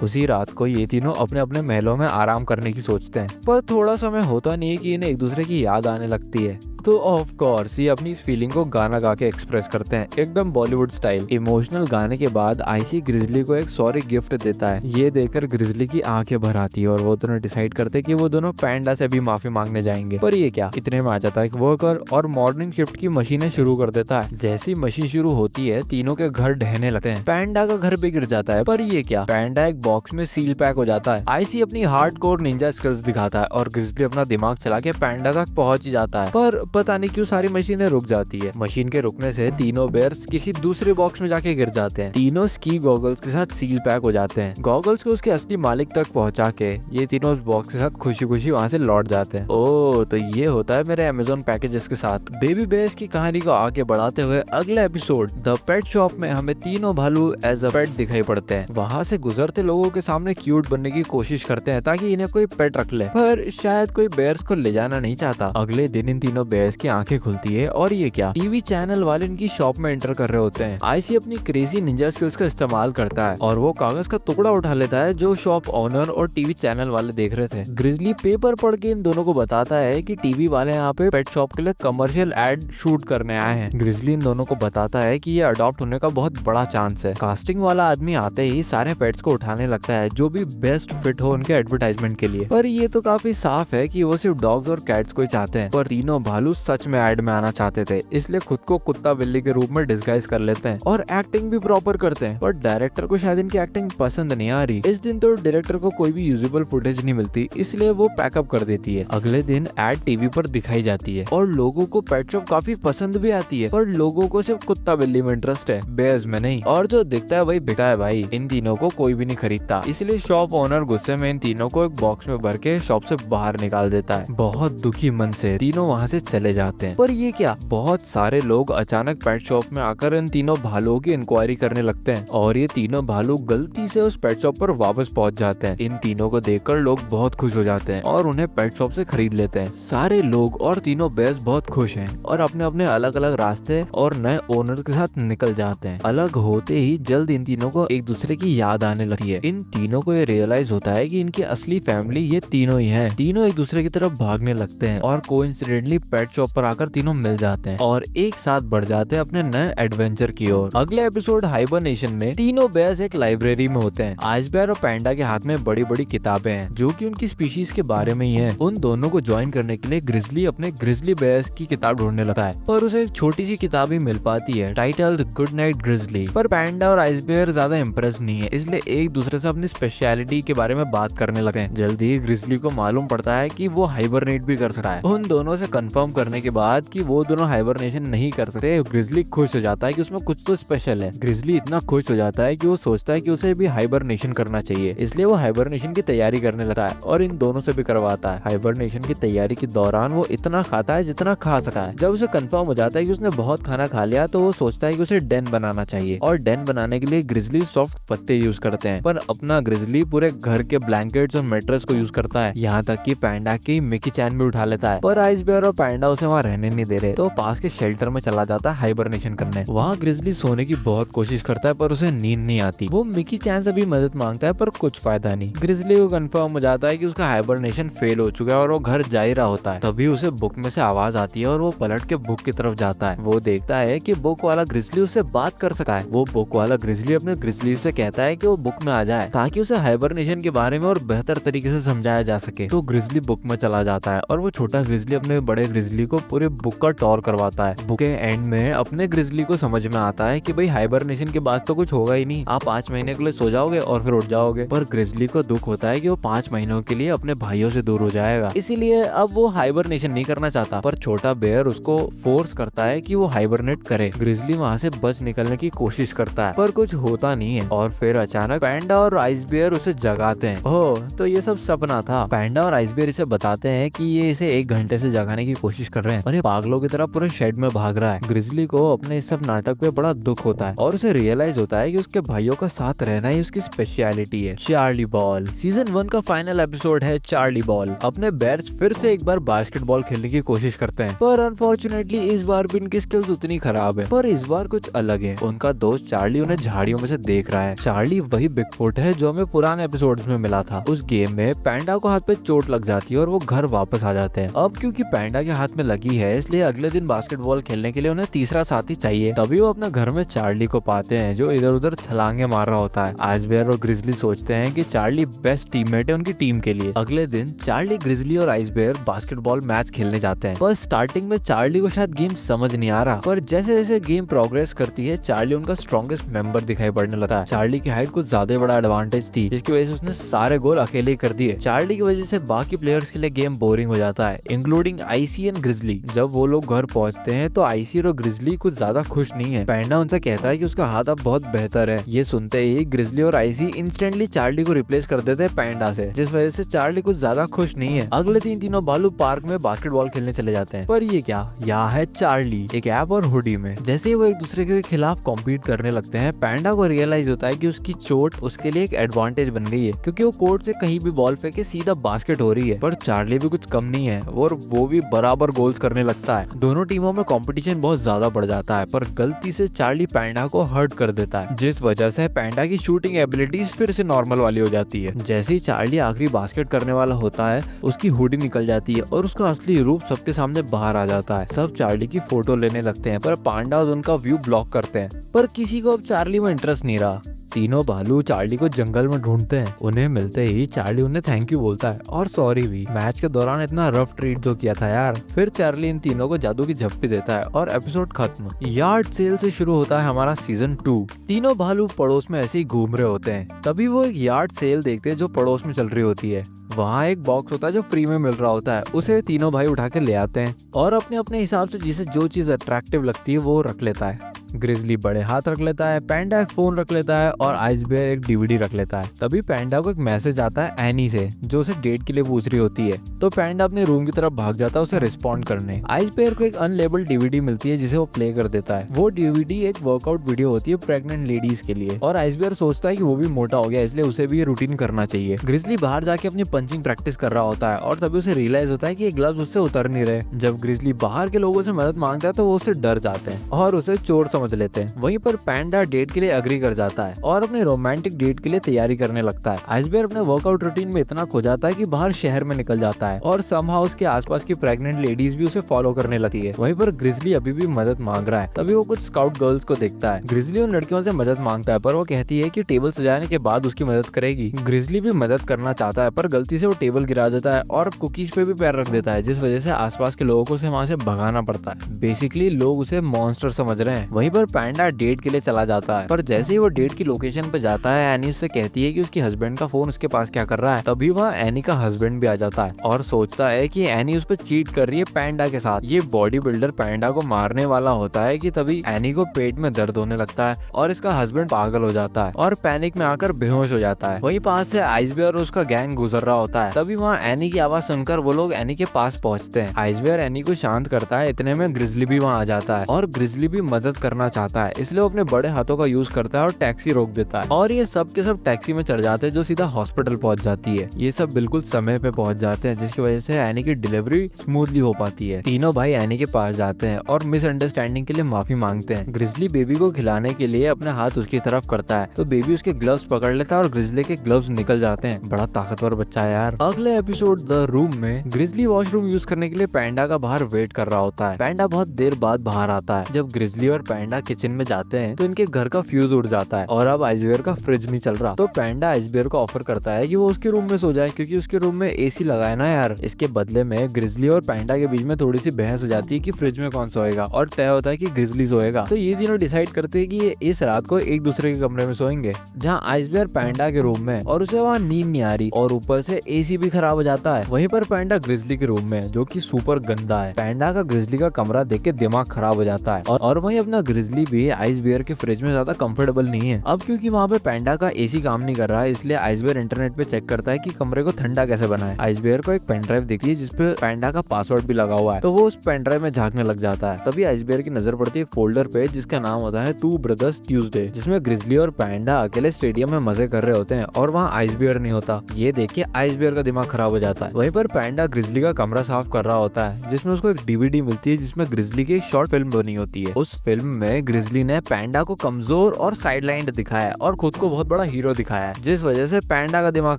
उसी रात को ये तीनों अपने अपने महलों में आराम करने की सोचते हैं, पर थोड़ा समय होता नहीं है कि इन्हें एक दूसरे की याद आने लगती है। तो ऑफ कोर्स ये अपनी इस फीलिंग को गाना गा के एक्सप्रेस करते हैं, एकदम बॉलीवुड स्टाइल। इमोशनल गाने के बाद आईसी ग्रिजली को एक सॉरी गिफ्ट देता है। ये देखकर ग्रिजली की आंखें भर आती है और वो दोनों डिसाइड करते हैं कि वो दोनों पैंडा से भी माफी मांगने जाएंगे। पर ये क्या, इतने में आ जाता है एक वर्कर और मॉर्निंग शिफ्ट की मशीनें शुरू कर देता है। जैसी मशीन शुरू होती है तीनों के घर ढहने लगते हैं। पैंडा का घर भी गिर जाता है। पर ये क्या, पैंडा एक बॉक्स में सील पैक हो जाता है। आईसी अपनी हार्डकोर निंजा स्किल्स दिखाता है और ग्रिजली अपना दिमाग चला के पैंडा तक पहुंच ही जाता है। पर पता नहीं क्यों सारी मशीनें रुक जाती है। मशीन के रुकने से तीनों बेयर्स किसी दूसरे बॉक्स में जाके गिर जाते हैं। तीनों स्की गॉगल्स के साथ सील पैक हो जाते हैं। गॉगल्स को उसके असली मालिक तक पहुंचा के ये तीनों उस बॉक्स के साथ खुशी खुशी वहां से लौट जाते हैं। ओह, तो ये होता है मेरे अमेज़न पैकेजेस के साथ। बेबी बेयर्स की कहानी को आगे बढ़ाते हुए अगले एपिसोड द पेट शॉप में हमें तीनों भालू एज अ पेट दिखाई पड़ते हैं। वहाँ से गुजरते लोगों के सामने क्यूट बनने की कोशिश करते हैं ताकि इन्हें कोई पेट रख ले, पर शायद कोई बेयर्स को ले जाना नहीं चाहता। अगले दिन इन तीनों बेयर्स की आंखें खुलती है और ये क्या, टीवी चैनल वाले इनकी शॉप में एंटर कर रहे होते हैं। आईसी अपनी क्रेजी निंजा स्किल्स का इस्तेमाल करता है और वो कागज का टुकड़ा उठा लेता है जो शॉप ओनर और टीवी चैनल वाले देख रहे थे। ग्रिजली पेपर पढ़ के इन दोनों को बताता है कि टीवी वाले यहाँ पे पेट शॉप के लिए कमर्शियल एड शूट करने आए हैं। ग्रिजली इन दोनों को बताता है कि ये अडॉप्ट होने का बहुत बड़ा चांस है। कास्टिंग वाला आदमी आते ही सारे पेट्स को उठाने लगता है जो भी बेस्ट फिट हो उनके एडवर्टाइजमेंट के लिए। पर ये तो काफी साफ है कि वो सिर्फ डॉग्स और कैट्स को ही चाहते हैं। पर तीनों भालू सच में एड में आना चाहते थे, इसलिए खुद को कुत्ता बिल्ली के रूप में डिस्गाइज कर लेते हैं और एक्टिंग भी प्रॉपर करते हैं। पर डायरेक्टर को शायद इनकी एक्टिंग पसंद नहीं आ रही। इस दिन तो डायरेक्टर को कोई भी यूजेबल फुटेज नहीं मिलती, इसलिए वो पैकअप कर देती है। अगले दिन एड टीवी पर दिखाई जाती है और लोगों को पेट शॉप काफी पसंद भी आती है। पर लोगों को सिर्फ कुत्ता बिल्ली में इंटरेस्ट है, बेयर्स में नहीं। और जो दिखता है वही बिकता है भाई। इन तीनों को कोई भी नहीं खरीदता, इसलिए शॉप ओनर गुस्से में इन तीनों को एक बॉक्स में भर के शॉप से बाहर निकाल देता है। बहुत दुखी मन से तीनों वहाँ से चले जाते हैं। पर ये क्या, बहुत सारे लोग अचानक पेट शॉप में आकर इन तीनों भालुओं की इंक्वायरी करने लगते हैं और ये तीनों भालू गलती से उस पेट शॉप पर वापस पहुंच जाते हैं। इन तीनों को देखकर लोग बहुत खुश हो जाते हैं और उन्हें पेट शॉप से खरीद लेते हैं। सारे लोग और तीनों बेयर्स बहुत खुश हैं और अपने अपने अलग अलग रास्ते और नए ओनर के साथ निकल जाते हैं। अलग होते ही जल्द इन तीनों को एक दूसरे की याद आने लगती है। इन तीनों को ये रियलाइज होता है कि इनकी असली फैमिली ये तीनों ही है। तीनों एक दूसरे की तरफ भागने लगते हैं और कोइंसिडेंटली पेट पेट शॉप पर आकर तीनों मिल जाते हैं और एक साथ बढ़ जाते हैं अपने नए एडवेंचर की ओर। अगले एपिसोड हाइबरनेशन में तीनों बेयर्स एक लाइब्रेरी में होते हैं। आइस बेयर और पैंडा के हाथ में बड़ी बड़ी किताबें हैं जो कि उनकी स्पीशीज के बारे में ही है। उन दोनों को ज्वाइन करने के लिए ग्रिजली अपने ग्रिजली बेयर्स की किताब ढूंढने लगता है, पर उसे एक छोटी सी किताब ही मिल पाती है टाइटल्ड गुड नाइट ग्रिजली। पर पैंडा और आइस बेयर ज्यादा इम्प्रेस नहीं है, इसलिए एक दूसरे से अपनी स्पेशलिटी के बारे में बात करने लगे हैं। जल्दी ही ग्रिजली को मालूम पड़ता है कि वो हाइबरनेट भी कर सकता है। उन दोनों से कंफर्म करने के बाद कि वो दोनों हाइबरनेशन नहीं कर सकते, ग्रिजली खुश हो जाता है कि उसमें कुछ तो स्पेशल है। ग्रिजली इतना खुश हो जाता है कि वो सोचता है कि उसे भी हाइबरनेशन करना चाहिए, इसलिए वो हाइबरनेशन की तैयारी करने लगता है और इन दोनों से भी करवाता है। हाइबरनेशन की तैयारी के दौरान वो इतना खाता है जितना खा सका है। जब उसे कंफर्म हो जाता है कि उसने बहुत खाना खा लिया तो वो सोचता है कि उसे डेन बनाना चाहिए और डेन बनाने के लिए ग्रिजली सॉफ्ट पत्ते यूज करते हैं, पर अपना ग्रिजली पूरे घर के ब्लैंकेट्स और मैट्रेस को यूज करता है, यहाँ तक कि पैंडा की मिकी चैन भी उठा लेता है। पर आइस बेयर और पैंडा उसे वहाँ रहने नहीं दे रहे, तो पास के शेल्टर में चला जाता है हाइबरनेशन करने। वहाँ ग्रिजली सोने की बहुत कोशिश करता है पर उसे नींद नहीं आती। वो मिकी चैन से भी मदद मांगता है पर कुछ फायदा नहीं। ग्रिजली को कंफर्म हो जाता है कि उसका हाइबरनेशन फेल हो चुका है और वो घर जा ही रहा होता है। तभी उसे बुक में से आवाज आती है और वो पलट के बुक की तरफ जाता है। वो देखता है कि बुक वाला ग्रिजली उससे बात कर सका है। वो बुक वाला ग्रिजली अपने ग्रिजली से कहता है कि वो बुक में आ जाए ताकि उसे हाइबरनेशन के बारे में और बेहतर तरीके से समझाया जा सके। तो ग्रिजली बुक में चला जाता है और वो छोटा ग्रिजली अपने बड़े ग्रिजली को पूरे बुक का टूर करवाता है। बुक के एंड में अपने ग्रिजली को समझ में आता है कि भाई हाइबरनेशन के बाद तो कुछ होगा ही नहीं, आप 5 महीने के लिए सो जाओगे और फिर उठ जाओगे। पर ग्रिजली को दुख होता है कि वो 5 महीनों के लिए अपने भाइयों से दूर हो जाएगा, इसीलिए अब वो हाइबरनेशन नहीं करना चाहता। पर छोटा बेयर उसको फोर्स करता है कि वो हाइबरनेट करे। ग्रिजली वहाँ से बच निकलने की कोशिश करता है पर कुछ होता नहीं है और फिर अचानक पैंडा और आइस बेयर उसे जगाते हैं। ओह, तो ये सब सपना था। पैंडा और आइस बेयर इसे बताते हैं कि ये इसे 1 घंटे से जगाने की कोशिश कर रहे हैं और ये पागलों की तरह पूरे शेड में भाग रहा है। ग्रिजली को अपने इस सब नाटक पे बड़ा दुख होता है और उसे रियलाइज होता है कि उसके भाइयों का साथ रहना ही उसकी स्पेशलिटी है। चार्ली बॉल सीजन 1 का फाइनल एपिसोड है। चार्ली बॉल अपने बेयर्स फिर से एक बार बास्केटबॉल खेलने की कोशिश करते हैं, पर अनफॉर्चुनेटली इस बार भी इनकी स्किल्स उतनी खराब है। पर इस बार कुछ अलग है। उनका दोस्त चार्ली उन्हें झाड़ियों में से देख रहा है। चार्ली वही बिगफुट है जो हमें पुराने एपिसोड्स में मिला था। उस गेम में पैंडा को हाथ पे चोट लग जाती है और वो घर वापस आ जाते हैं। अब क्योंकि पैंडा के हाथ में लगी है इसलिए अगले दिन बास्केटबॉल खेलने के लिए उन्हें तीसरा साथी चाहिए। तभी वो अपने घर में चार्ली को पाते हैं जो इधर उधर छलांगे मार रहा होता है। आइस बेयर और ग्रिजली सोचते हैं कि चार्ली बेस्ट टीममेट है उनकी टीम के लिए। अगले दिन चार्ली, ग्रिजली और आइस बेयर बास्केटबॉल मैच खेलने जाते हैं। पर स्टार्टिंग में चार्ली को शायद गेम समझ नहीं आ रहा, पर जैसे जैसे गेम प्रोग्रेस करती है चार्ली उनका स्ट्रॉन्गेस्ट मेंबर दिखाई पड़ने लगा है। चार्ली की हाइट कुछ ज्यादा बड़ा एडवांटेज थी जिसकी वजह से उसने सारे गोल अकेले ही कर दिए। चार्ली की वजह से बाकी प्लेयर्स के लिए गेम बोरिंग हो जाता है, इंक्लूडिंग आईसी एंड ग्रिजली। जब वो लोग घर पहुंचते हैं तो आईसी और ग्रिजली कुछ ज्यादा खुश नहीं है। पैंडा उनसे कहता है कि उसका हाथ अब बहुत बेहतर है। ये सुनते ही ग्रिजली और आईसी इंस्टेंटली चार्ली को रिप्लेस कर देते हैं पैंडा से, जिस वजह से चार्ली कुछ ज्यादा खुश नहीं है। अगले दिन तीनों बालू पार्क में बास्केटबॉल खेलने चले जाते हैं। पर ये क्या, यहाँ है चार्ली एक ऐप और हुडी में। जैसे ही वो एक दूसरे के खिलाफ कॉम्पीट करने लगते हैं पैंडा को रियलाइज होता है कि उसकी चोट उसके लिए एक एडवांटेज बन गई है क्योंकि वो कोर्ट से कहीं भी बॉल फेंके सीधा बास्केट हो रही है। पर चार्ली भी कुछ कम नहीं है और वो भी बराबर गोल्स करने लगता है। दोनों टीमों में कंपटीशन बहुत ज्यादा बढ़ जाता है पर गलती से चार्ली पैंडा को हर्ट कर देता है, जिस वजह से पैंडा की शूटिंग एबिलिटीज फिर से नॉर्मल वाली हो जाती है। जैसे ही चार्ली आखिरी बास्केट करने वाला होता है उसकी हुडी निकल जाती है और उसका असली रूप सबके सामने बाहर आ जाता है। सब चार्ली की फोटो लेने लगते हैं पर पांडाज उनका व्यू ब्लॉक करते हैं। पर किसी को अब चार्ली में इंटरेस्ट नहीं रहा। तीनों भालू चार्ली को जंगल में ढूंढते हैं। उन्हें मिलते ही चार्ली उन्हें थैंक यू बोलता है और सॉरी भी, मैच के दौरान इतना रफ ट्रीट जो किया था यार। फिर चार्ली इन तीनों को जादू की झप्पी देता है और एपिसोड खत्म। यार्ड सेल से शुरू होता है हमारा सीजन 2। तीनों भालू पड़ोस में ऐसे ही घूम रहे होते हैं, तभी वो एक यार्ड सेल देखते हैं जो पड़ोस में चल रही होती है। वहाँ एक बॉक्स होता है जो फ्री में मिल रहा होता है, उसे तीनों भाई उठा के ले आते हैं और अपने अपने हिसाब से जिसे जो चीज अट्रैक्टिव लगती है वो रख लेता है। ग्रिजली बड़े हाथ रख लेता है, पैंडा एक फोन रख लेता है और आइस बेयर एक डीवीडी रख लेता है। तभी पैंडा को एक मैसेज आता है एनी से जो उसे डेट के लिए पूछ रही होती है, तो पैंडा अपने रूम की तरफ भाग जाता है उसे रिस्पॉन्ड करने। आइस बेयर को एक अनलेबल्ड डीवीडी मिलती है जिसे वो प्ले कर देता है। वो डीवीडी एक वर्कआउट वीडियो होती है प्रेग्नेंट लेडीज के लिए और आइस बेयर सोचता है कि वो भी मोटा हो गया इसलिए उसे भी ये रूटीन करना चाहिए। ग्रिजली बाहर जाके अपनी पंचिंग प्रैक्टिस कर रहा होता है और तभी उसे रियलाइज होता है कि ये ग्लव्स उससे उतर नहीं रहे। जब ग्रिजली बाहर के लोगों से मदद मांगता है तो वो उससे डर जाते हैं और उसे चोर समझ समझ लेते हैं। वहीं पर पैंडा डेट के लिए अग्री कर जाता है और अपने रोमांटिक डेट के लिए तैयारी करने लगता है। आइस बेयर अपने वर्कआउट रूटीन में इतना खो जाता है कि बाहर शहर में निकल जाता है और समहाउ उसके आसपास की प्रेग्नेंट लेडीज भी उसे फॉलो करने लगती है। वहीं पर ग्रिजली अभी भी मदद मांग रहा है। तभी वो कुछ स्काउट गर्ल्स को देखता है। ग्रिजली उन लड़कियों से मदद मांगता है पर वो कहती है कि टेबल सजाने के बाद उसकी मदद करेगी। ग्रिजली भी मदद करना चाहता है पर गलती से वो टेबल गिरा देता है और कुकीज पे भी पैर रख देता है, जिस वजह से आसपास के लोगों को उसे वहाँ से भगाना पड़ता है। बेसिकली लोग उसे मॉन्स्टर समझ रहे हैं। वहीं पर पैंडा डेट के लिए चला जाता है पर जैसे ही वो डेट की लोकेशन पे जाता है एनी उससे कहती है कि उसकी हस्बैंड का फोन उसके पास क्या कर रहा है। तभी वहाँ एनी का हस्बैंड भी आ जाता है और सोचता है कि एनी उस पर चीट कर रही है पैंडा के साथ। ये बॉडी बिल्डर पैंडा को मारने वाला होता है कि तभी एनी को पेट में दर्द होने लगता है और इसका हस्बैंड पागल हो जाता है और पैनिक में आकर बेहोश हो जाता है। वहीं पास से आइस बेयर और उसका गैंग गुजर रहा होता है। तभी वहाँ एनी की आवाज सुनकर वो लोग एनी के पास पहुँचते हैं। आइस बेयर एनी को शांत करता है। इतने में ग्रिजली भी वहाँ आ जाता है और ग्रिजली भी मदद करना चाहता है, इसलिए वो अपने बड़े हाथों का यूज करता है और टैक्सी रोक देता है और ये सब के सब टैक्सी में चढ़ जाते हैं जो सीधा हॉस्पिटल पहुंच जाती है। ये सब बिल्कुल समय पे पहुंच जाते हैं जिसकी वजह से एनी की डिलीवरी स्मूथली हो पाती है। तीनों भाई एनी के पास जाते हैं और मिसअंडरस्टैंडिंग के लिए माफी मांगते हैं। ग्रिजली बेबी को खिलाने के लिए अपने हाथ उसकी तरफ करता है तो बेबी उसके ग्लव्स पकड़ लेता है और ग्रिजली के ग्लव्स निकल जाते हैं। बड़ा ताकतवर बच्चा है यार। अगले एपिसोड द रूम में ग्रिजली वॉशरूम यूज करने के लिए पैंडा का बाहर वेट कर रहा होता है। पैंडा बहुत देर बाद बाहर आता है। जब ग्रिजली और पैंडा किचन में जाते हैं तो इनके घर का फ्यूज उड़ जाता है और अब आइस बेयर का फ्रिज नहीं चल रहा। तो पैंडा आइस बेयर को ऑफर करता है कि वो उसके रूम में सो जाए क्योंकि उसके रूम में एसी लगा है ना यार। इसके बदले में ग्रिजली और पैंडा के बीच में थोड़ी सी बहस हो जाती है कि फ्रिज में कौन सोएगा और तय होता है कि ग्रिजली सोएगा। तो ये तीनों डिसाइड करते हैं कि ये इस रात को एक दूसरे के कमरे में सोएंगे, जहाँ आइस बेयर पैंडा के रूम में और उसे वहाँ नींद नहीं आ रही और ऊपर से एसी भी खराब हो जाता है। वहीं पर पैंडा ग्रिजली के रूम में जो कि सुपर गंदा है। पैंडा का ग्रिजली का कमरा देख के दिमाग खराब हो जाता है और वहीं अपना ग्रिजली भी आइस बेयर के फ्रिज में ज्यादा कंफर्टेबल नहीं है। अब क्योंकि वहाँ पे पैंडा का एसी काम नहीं कर रहा है इसलिए आइस बेयर इंटरनेट पे चेक करता है कि कमरे को ठंडा कैसे बनाए। आइस बेयर को एक पेन ड्राइव दिखती है जिसपे पैंडा का पासवर्ड भी लगा हुआ है तो वो उस पेन ड्राइव में झांकने लग जाता है। तभी आइस बेयर की नजर पड़ती है फोल्डर पे जिसका नाम होता है टू ब्रदर्स ट्यूसडे, जिसमें ग्रिजली और पैंडा अकेले स्टेडियम में मजे कर रहे होते हैं और वहाँ आइस बेयर नहीं होता। ये देख के आइस बेयर का दिमाग खराब हो जाता है। वहीं पर पैंडा ग्रिजली का कमरा साफ कर रहा होता है जिसमें उसको एक डीवीडी मिलती है जिसमें ग्रिजली की एक शॉर्ट फिल्म बनी होती है। उस फिल्म में ग्रिजली ने पैंडा को कमजोर और साइडलाइंड दिखाया और खुद को बहुत बड़ा हीरो दिखाया है, जिस वजह से पैंडा का दिमाग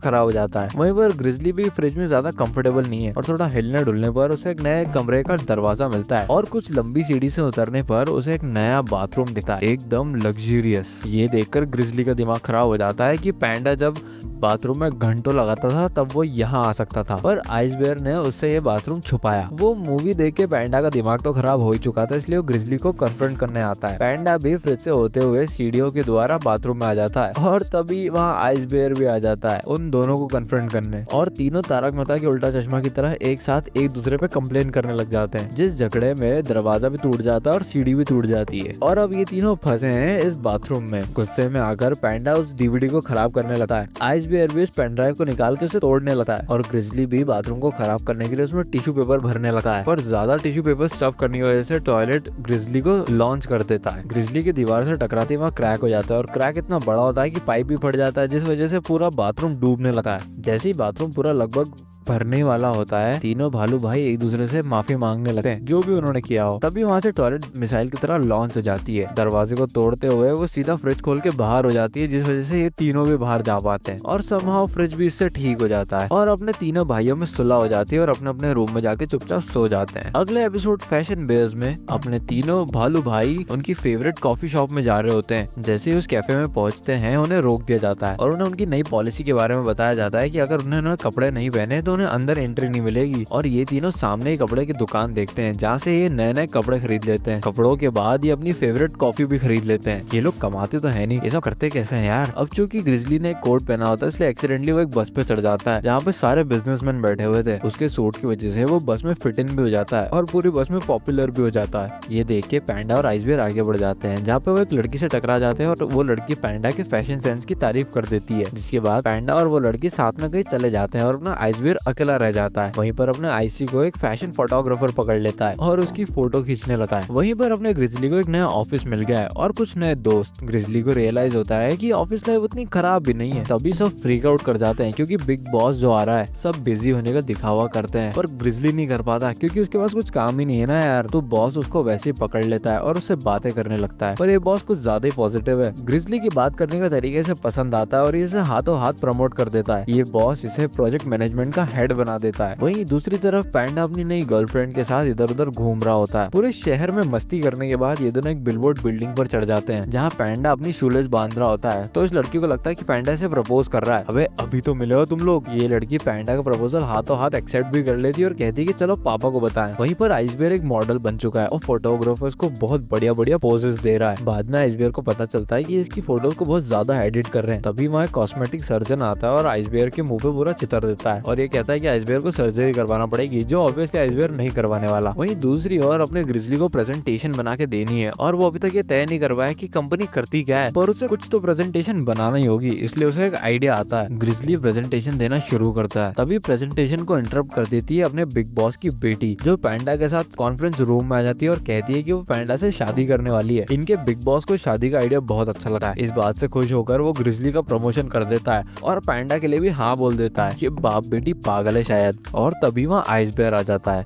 खराब हो जाता है। वहीं पर ग्रिजली भी फ्रिज में ज्यादा कंफर्टेबल नहीं है और थोड़ा हिलने डुलने पर उसे एक नए कमरे का दरवाजा मिलता है और कुछ लंबी सीढ़ी से उतरने पर उसे एक नया बाथरूम दिखता है, एकदम लग्जरियस। ये देखकर ग्रिजली का दिमाग खराब हो जाता है कि पैंडा जब बाथरूम में घंटों लगाता था तब वो यहाँ आ सकता था, पर आइस बेयर ने उससे ये बाथरूम छुपाया। वो मूवी देख के पैंडा का दिमाग तो खराब हो ही चुका था इसलिए वो ग्रिजली को कन्फ्रंट करने आता है। पैंडा भी फ्रिज से होते हुए सीढ़ियों के द्वारा बाथरूम में आ जाता है और तभी वहाँ आइस बेयर भी आ जाता है उन दोनों को कन्फ्रंट करने और तीनों तारक मेहता के उल्टा चश्मा की तरह एक साथ एक दूसरे पे कंप्लेन करने लग जाते हैं, जिस झगड़े में दरवाजा भी टूट जाता है और सीढ़ी भी टूट जाती है और अब ये तीनों फंसे हैं इस बाथरूम में। गुस्से में आकर पैंडा उस डीवीडी को खराब करने लगता है। आइस बेयर भी उस पेन ड्राइव को निकाल के उसे तोड़ने लगता है और ग्रिजली भी बाथरूम को खराब करने के लिए उसमें टिश्यू पेपर भरने लगता है, पर ज्यादा टिश्यू पेपर स्टफ करने की वजह से टॉयलेट ग्रिजली को लॉन्च कर देता है। ग्रिजली की दीवार से टकराते ही वहाँ क्रैक हो जाता है और क्रैक इतना बड़ा होता है कि पाइप भी फट जाता है, जिस वजह से पूरा बाथरूम डूबने लगा है। जैसे ही बाथरूम पूरा लगभग भरने वाला होता है तीनों भालू भाई एक दूसरे से माफी मांगने लगते हैं जो भी उन्होंने किया हो। तभी वहाँ से टॉयलेट मिसाइल की तरह लॉन्च हो जाती है। दरवाजे को तोड़ते हुए वो सीधा फ्रिज खोल के बाहर हो जाती है, जिस वजह से ये तीनों भी बाहर जा पाते हैं और समहाउ फ्रिज भी इससे ठीक हो जाता है और अपने तीनों भाइयों में सुलह हो जाती है और अपने अपने रूम में जाके चुपचाप सो जाते हैं। अगले एपिसोड फैशन बेयर्स में अपने तीनों भालू भाई उनकी फेवरेट कॉफी शॉप में जा रहे होते हैं। जैसे ही उस कैफे में पहुंचते हैं उन्हें रोक दिया जाता है और उन्हें उनकी नई पॉलिसी के बारे में बताया जाता है कि अगर उन्होंने कपड़े नहीं पहने तो उन्हें अंदर एंट्री नहीं मिलेगी। और ये तीनों सामने ही कपड़े की दुकान देखते हैं जहाँ से ये नए नए कपड़े खरीद लेते हैं। कपड़ों के बाद ये अपनी फेवरेट कॉफी भी खरीद लेते हैं। ये लोग कमाते तो है नहीं, ये सब करते कैसे हैं यार। अब चूंकि ग्रिजली ने एक कोट पहना होता है इसलिए एक्सीडेंटली वो एक बस पे चढ़ जाता है जहाँ पे सारे बिजनेसमैन बैठे हुए थे। उसके सूट की वजह से वो बस में फिट इन भी हो जाता है और पूरी बस में पॉपुलर भी हो जाता है। ये देख के पैंडा और आइस बेयर आगे बढ़ जाते हैं जहाँ पे वो एक लड़की से टकरा जाते हैं और वो लड़की पैंडा के फैशन सेंस की तारीफ कर देती है, जिसके बाद पैंडा और वो लड़की साथ में कहीं चले जाते हैं और अपना आइस बेयर अकेला रह जाता है। वहीं पर अपने आईसी को एक फैशन फोटोग्राफर पकड़ लेता है और उसकी फोटो खींचने लगता है। वहीं पर अपने ग्रिजली को एक नया ऑफिस मिल गया है और कुछ नए दोस्त। ग्रिजली को रियलाइज होता है कि ऑफिस लाइफ उतनी खराब भी नहीं है। तभी सब फ्रीक आउट कर जाते हैं क्योंकि बिग बॉस जो आ रहा है सब बिजी होने का दिखावा करते हैं, पर ग्रिजली नहीं कर पाता क्योंकि उसके पास कुछ काम ही नहीं है ना यार। तो बॉस उसको वैसे ही पकड़ लेता है और उससे बातें करने लगता है, पर ये बॉस कुछ ज्यादा ही पॉजिटिव है। ग्रिजली की बात करने का तरीके से पसंद आता है और इसे हाथों हाथ प्रमोट कर देता है। ये बॉस इसे प्रोजेक्ट मैनेजमेंट का हेड बना देता है। वहीं दूसरी तरफ पैंडा अपनी नई गर्लफ्रेंड के साथ इधर उधर घूम रहा होता है। पूरे शहर में मस्ती करने के बाद ये दोनों एक बिलबोर्ड बिल्डिंग पर चढ़ जाते हैं जहाँ पैंडा अपनी शूलेस बांध रहा होता है। तो इस लड़की को लगता है कि पैंडा से प्रपोज कर रहा है। अबे अभी तो मिले हो तुम लोग। ये लड़की पैंडा का प्रपोजल हाथों हाथ एक्सेप्ट भी कर लेती है और कहती है कि चलो पापा को बताएं। वहीं पर आइसबेयर एक मॉडल बन चुका है और फोटोग्राफर्स को बहुत बढ़िया बढ़िया पोजेस दे रहा है। बाद में आइसबेयर को पता चलता है कि इसकी फोटोज को बहुत ज्यादा एडिट कर रहे हैं। तभी वहाँ कॉस्मेटिक सर्जन आता है और आइसबेयर के मुंह पे पूरा चित्र देता है और ये कहता है कि आइसबेयर को सर्जरी करवाना पड़ेगी, जो ऑब्वियसली आइसबेयर नहीं करवाने वाला। वहीं दूसरी ओर अपने ग्रिजली को प्रेजेंटेशन बना के देनी है और वो अभी तक ये तय नहीं करवाया कि कंपनी करती क्या है, पर उसे कुछ तो प्रेजेंटेशन बनाना ही होगी, इसलिए उसे एक आइडिया आता है। ग्रिजली प्रेजेंटेशन देना शुरू करता है। तभी प्रेजेंटेशन को इंटरप्ट कर देती है अपने बिग बॉस की बेटी, जो पैंडा के साथ कॉन्फ्रेंस रूम में आ जाती है और कहती है कि वो पैंडा से शादी करने वाली है। इनके बिग बॉस को शादी का आइडिया बहुत अच्छा लगा है। इस बात से खुश होकर वो ग्रिजली का प्रमोशन कर देता है और पैंडा के लिए भी हाँ बोल देता है कि बाप बेटी पागल है शायद। और तभी वहाँ आइसबेयर आ जाता है।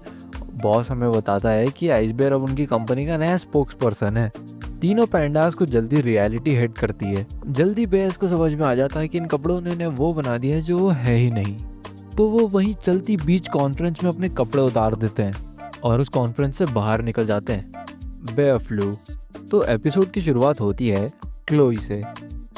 बॉस हमें बताता है कि आइसबेयर अब उनकी कंपनी का नया स्पोक्स पर्सन है। तीनों पैंडास को जल्दी रियलिटी हिट करती है। जल्दी बेस को समझ में आ जाता है कि इन कपड़ों ने वो बना दिया है जो वो है ही नहीं। तो वो वहीं चलती बीच कॉन्फ्रेंस में अपने कपड़े उतार देते हैं और उस कॉन्फ्रेंस से बाहर निकल जाते हैं। Bear flu. तो एपिसोड की शुरुआत होती है क्लोई से।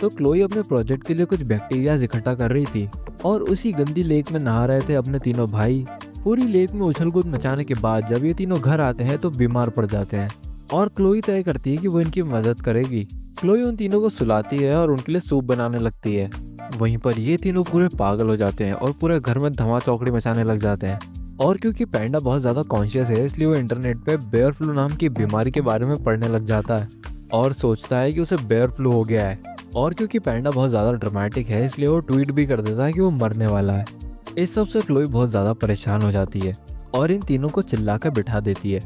तो क्लोई अपने प्रोजेक्ट के लिए कुछ बैक्टीरिया इकट्ठा कर रही थी और उसी गंदी लेक में नहा रहे थे अपने तीनों भाई। पूरी लेक में उछल कूद मचाने के बाद जब ये तीनों घर आते हैं तो बीमार पड़ जाते हैं और क्लोई तय करती है कि वो इनकी मदद करेगी। क्लोई उन तीनों को सुलाती है और उनके लिए सूप बनाने लगती है। वहीं पर ये तीनों पूरे पागल हो जाते हैं और पूरे घर में धमा चौकड़ी मचाने लग जाते हैं। और क्योंकि पैंडा बहुत ज्यादा कॉन्शियस है, इसलिए वो इंटरनेट पे बेयर फ्लू नाम की बीमारी के बारे में पढ़ने लग जाता है और सोचता है कि उसे बेयर फ्लू हो गया है। और क्योंकि पैंडा बहुत ज्यादा ड्रामेटिक है, इसलिए वो ट्वीट भी कर देता है कि वो मरने वाला है। इस सब से क्लोई बहुत ज्यादा परेशान हो जाती है और इन तीनों को चिल्लाकर बिठा देती है।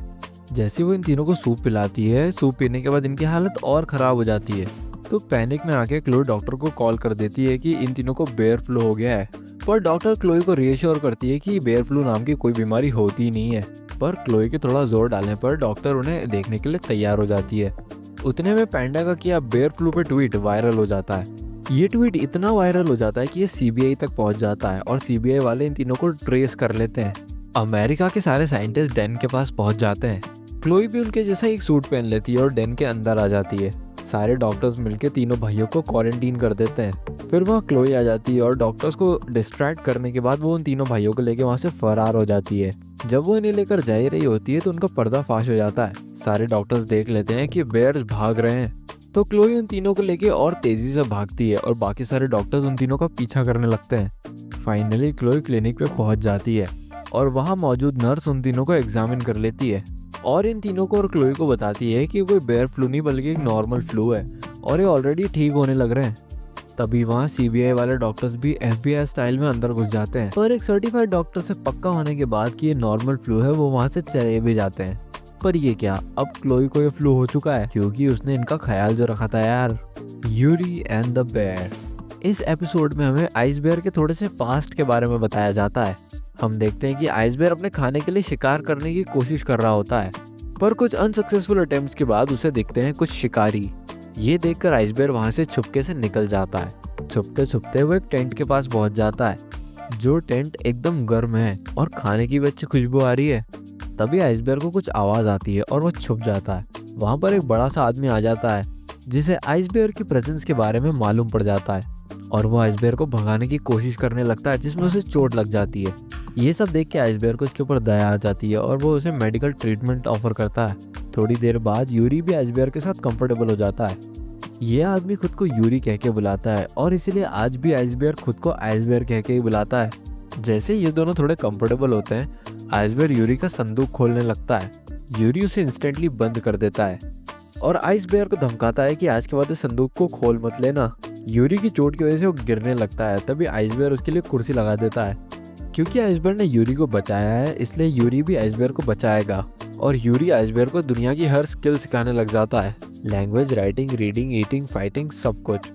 जैसे वो इन तीनों को सूप पिलाती है, सूप पीने के बाद इनकी हालत और खराब हो जाती है। तो पैनिक में आके क्लोई डॉक्टर को कॉल कर देती है कि इन तीनों को बेयर फ्लू हो गया है, पर डॉक्टर क्लोई को रीअश्योर करती है कि बेयर फ्लू नाम की कोई बीमारी होती ही नहीं है। पर क्लोई के थोड़ा जोर डालने पर डॉक्टर उन्हें देखने के लिए तैयार हो जाती है। उतने में पैंडा का किया बेयर फ्लू पे ट्वीट वायरल हो जाता है। ये ट्वीट इतना वायरल हो जाता है कि ये सीबीआई तक पहुंच जाता है और सीबीआई वाले इन तीनों को ट्रेस कर लेते हैं। अमेरिका के सारे साइंटिस्ट डेन के पास पहुंच जाते हैं। क्लोई भी उनके जैसा एक सूट पहन लेती है और डेन के अंदर आ जाती है। सारे डॉक्टर्स मिलकर तीनों भाइयों को क्वारंटीन कर देते हैं। फिर वहाँ क्लोई आ जाती है और डॉक्टर्स को डिस्ट्रैक्ट करने के बाद वो उन तीनों भाइयों को लेकर वहाँ से फरार हो जाती है। जब वो इन्हें लेकर जा ही रही होती है तो उनका पर्दाफाश हो जाता है। सारे डॉक्टर्स देख लेते हैं कि बेयर्स भाग रहे हैं, तो क्लोई उन तीनों को लेके और तेजी से भागती है और बाकी सारे डॉक्टर्स उन तीनों का पीछा करने लगते हैं। फाइनली क्लोई क्लिनिक पे पहुंच जाती है और वहाँ मौजूद नर्स उन तीनों को एग्जामिन कर लेती है और इन तीनों को और क्लोई को बताती है कि कोई बेयर फ्लू नहीं बल्कि एक नॉर्मल फ्लू है और ये ऑलरेडी ठीक होने लग रहे हैं। तभी वहाँ सीबीआई वाले डॉक्टर्स भी एफबीआई स्टाइल में अंदर घुस जाते हैं, पर एक सर्टिफाइड डॉक्टर से पक्का होने के बाद कि ये नॉर्मल फ्लू है वो वहाँ से चले भी जाते हैं। पर ये क्या, अब क्लोई को ये फ्लू हो चुका है क्योंकि उसने इनका ख्याल जो रखा था यार। Yuri and the bear. इस एपिसोड में हमें आइसबेयर के थोड़े से पास्ट के बारे में बताया जाता है। हम देखते हैं कि आइसबेयर अपने खाने के लिए शिकार करने की कोशिश कर रहा होता है, पर कुछ अनसक्सेसफुल अटेम्प्ट्स के बाद उसे दिखते हैं कुछ शिकारी। ये देखकर आइसबेयर वहां से छुपके से निकल जाता है। छुपते छुपते वो एक टेंट के पास पहुंच जाता है, जो टेंट एकदम गर्म है और खाने की भी अच्छी खुशबू आ रही है। तभी आइसबेयर को कुछ आवाज आती है और वो छुप जाता है। वहां पर एक बड़ा सा आदमी आ जाता है जिसे आइसबेयर की प्रेजेंस के बारे में मालूम पड़ जाता है और वो आइसबेयर को भगाने की कोशिश करने लगता है, जिसमें उसे चोट लग जाती है। ये सब देख के आइसबेयर को इसके ऊपर दया आ जाती है और वो उसे मेडिकल ट्रीटमेंट ऑफर करता है। थोड़ी देर बाद यूरी भी आइसबेयर के साथ कंफर्टेबल हो जाता है। ये आदमी खुद को यूरी कह के बुलाता है और इसीलिए आज भी आइसबेयर खुद को आइसबेयर कह के ही बुलाता है। जैसे ये दोनों थोड़े कंफर्टेबल होते हैं, आइसबेयर यूरी का संदूक खोलने लगता है। यूरी उसे इंस्टेंटली बंद कर देता है और आइसबेयर को धमकाता है कि आज के बाद इस संदूक को खोल मत लेना। यूरी की चोट की वजह से वो गिरने लगता है। तभी आइसबेयर उसके लिए कुर्सी लगा देता है क्योंकि आइसबेर ने यूरी को बचाया है, इसलिए यूरी भी आइसबेर को बचाएगा और यूरी आइसबेर को दुनिया की हर स्किल सिखाने लग जाता है। Language, writing, reading, eating, fighting, सब कुछ।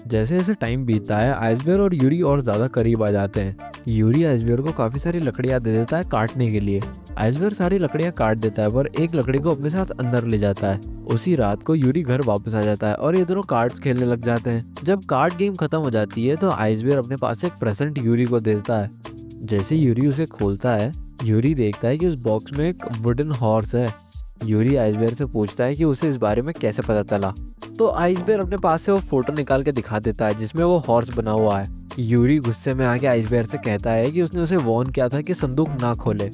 जैसे जैसे टाइम बीतता है आइसबेर और यूरी और ज्यादा करीब आ जाते हैं। यूरी आइसबेर को काफी सारी लकड़ियां दे देता है काटने के लिए। आइसबेर सारी लकड़ियां काट देता है पर एक लकड़ी को अपने साथ अंदर ले जाता है। उसी रात को यूरी घर वापस आ जाता है और ये दोनों कार्ड्स खेलने लग जाते हैं। जब कार्ड गेम खत्म हो जाती है तो आइसबेर अपने पास एक प्रेजेंट यूरी को देता है। जैसे यूरी उसे खोलता है, यूरी देखता है कि उस बॉक्स में एक वुडन हॉर्स है। यूरी आइसबेर से पूछता है कि उसे इस बारे में कैसे पता चला। तो आइसबेर अपने पास से वो फोटो निकाल के दिखा देता है जिसमें वो हॉर्स बना हुआ है। यूरी गुस्से में आके आइसबेर से कहता है कि उसने उसे वार्न किया था कि संदूक ना खोले,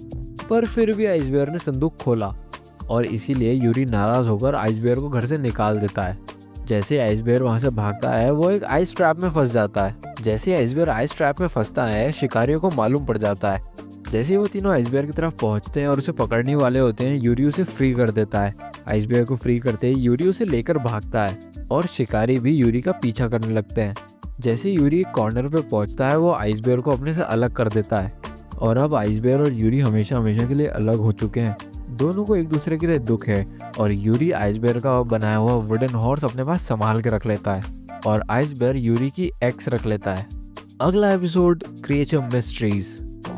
पर फिर भी आइसबेर ने संदूक खोला और इसीलिए यूरी नाराज होकर आइसबेर को घर से निकाल देता है। जैसे आइसबेर वहां से भागता है वो एक आइस ट्रैप में फंस जाता है। जैसे आइसबेर आइस ट्रैप में फंसता है शिकारियों को मालूम पड़ जाता है। जैसे वो तीनों आइसबेर की तरफ पहुंचते हैं और उसे पकड़ने वाले होते हैं, यूरी उसे फ्री कर देता है। आइसबेर को फ्री करते ही यूरी उसे लेकर भागता है और शिकारी भी यूरी का पीछा करने लगते हैं। जैसे यूरी एक कॉर्नर पे पहुंचता है वो आइसबेर को अपने से अलग कर देता है और अब आइसबेर और यूरी हमेशा हमेशा के लिए अलग हो चुके हैं। दोनों को एक दूसरे के लिए दुख है और यूरी आइसबेर का बनाया हुआ वुडन हॉर्स अपने पास संभाल के रख लेता है और आइसबेर यूरी की एक्स रख लेता है। अगला एपिसोड क्रिएचर मिस्ट्रीज।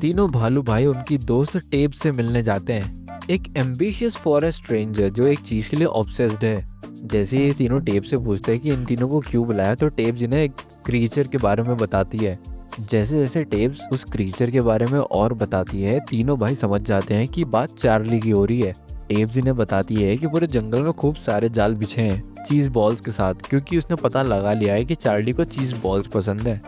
तीनों भालू भाई उनकी दोस्त टेब से मिलने जाते हैं, एक एम्बिशियस फॉरेस्ट रेंजर जो एक चीज के लिए ऑब्सेस्ड है। जैसे ये तीनों टेब से पूछते हैं कि इन तीनों को क्यों बुलाया तो टेब जिन्हें एक क्रीचर के बारे में बताती है। जैसे जैसे टेब्स उस क्रीचर के बारे में और बताती है तीनों भाई समझ जाते हैं कि बात चार्ली की हो रही है। टेब्स इन्हें बताती है कि पूरे जंगल में खूब सारे जाल बिछे हैं चीज बॉल्स के साथ, क्योंकि उसने पता लगा लिया है कि चार्ली को चीज बॉल्स पसंद है।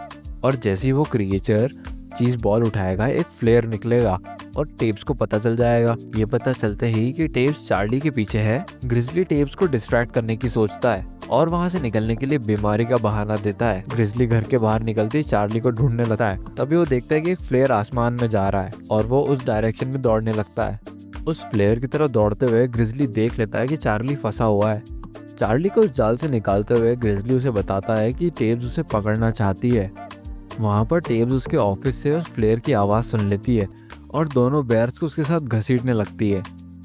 और जैसे ही वो क्रिएचर चीज बॉल उठाएगा एक फ्लेयर निकलेगा और टेब्स को पता चल जाएगा। ये पता चलते ही कि टेब्स चार्ली के पीछे है। ग्रिजली टेब्स को डिस्ट्रैक्ट करने की सोचता है और वहां से निकलने के लिए बीमारी का बहाना देता है। ग्रिजली घर के बाहर निकलते ही चार्ली को ढूंढने लगता है। तभी वो देखता है कि एक फ्लेयर आसमान में जा रहा है और वो उस डायरेक्शन में दौड़ने लगता है। उस फ्लेयर की तरफ दौड़ते हुए ग्रिजली देख लेता है कि चार्ली फंसा हुआ है। चार्ली को उस जाल से निकालते हुए ग्रिजली उसे बताता है कि टेब्स उसे पकड़ना चाहती है। वहां पर टेब्स उसके ऑफिस से उस फ्लेयर की आवाज सुन लेती है और दोनों बेयर्स को उसके साथ घसीटने लगती है।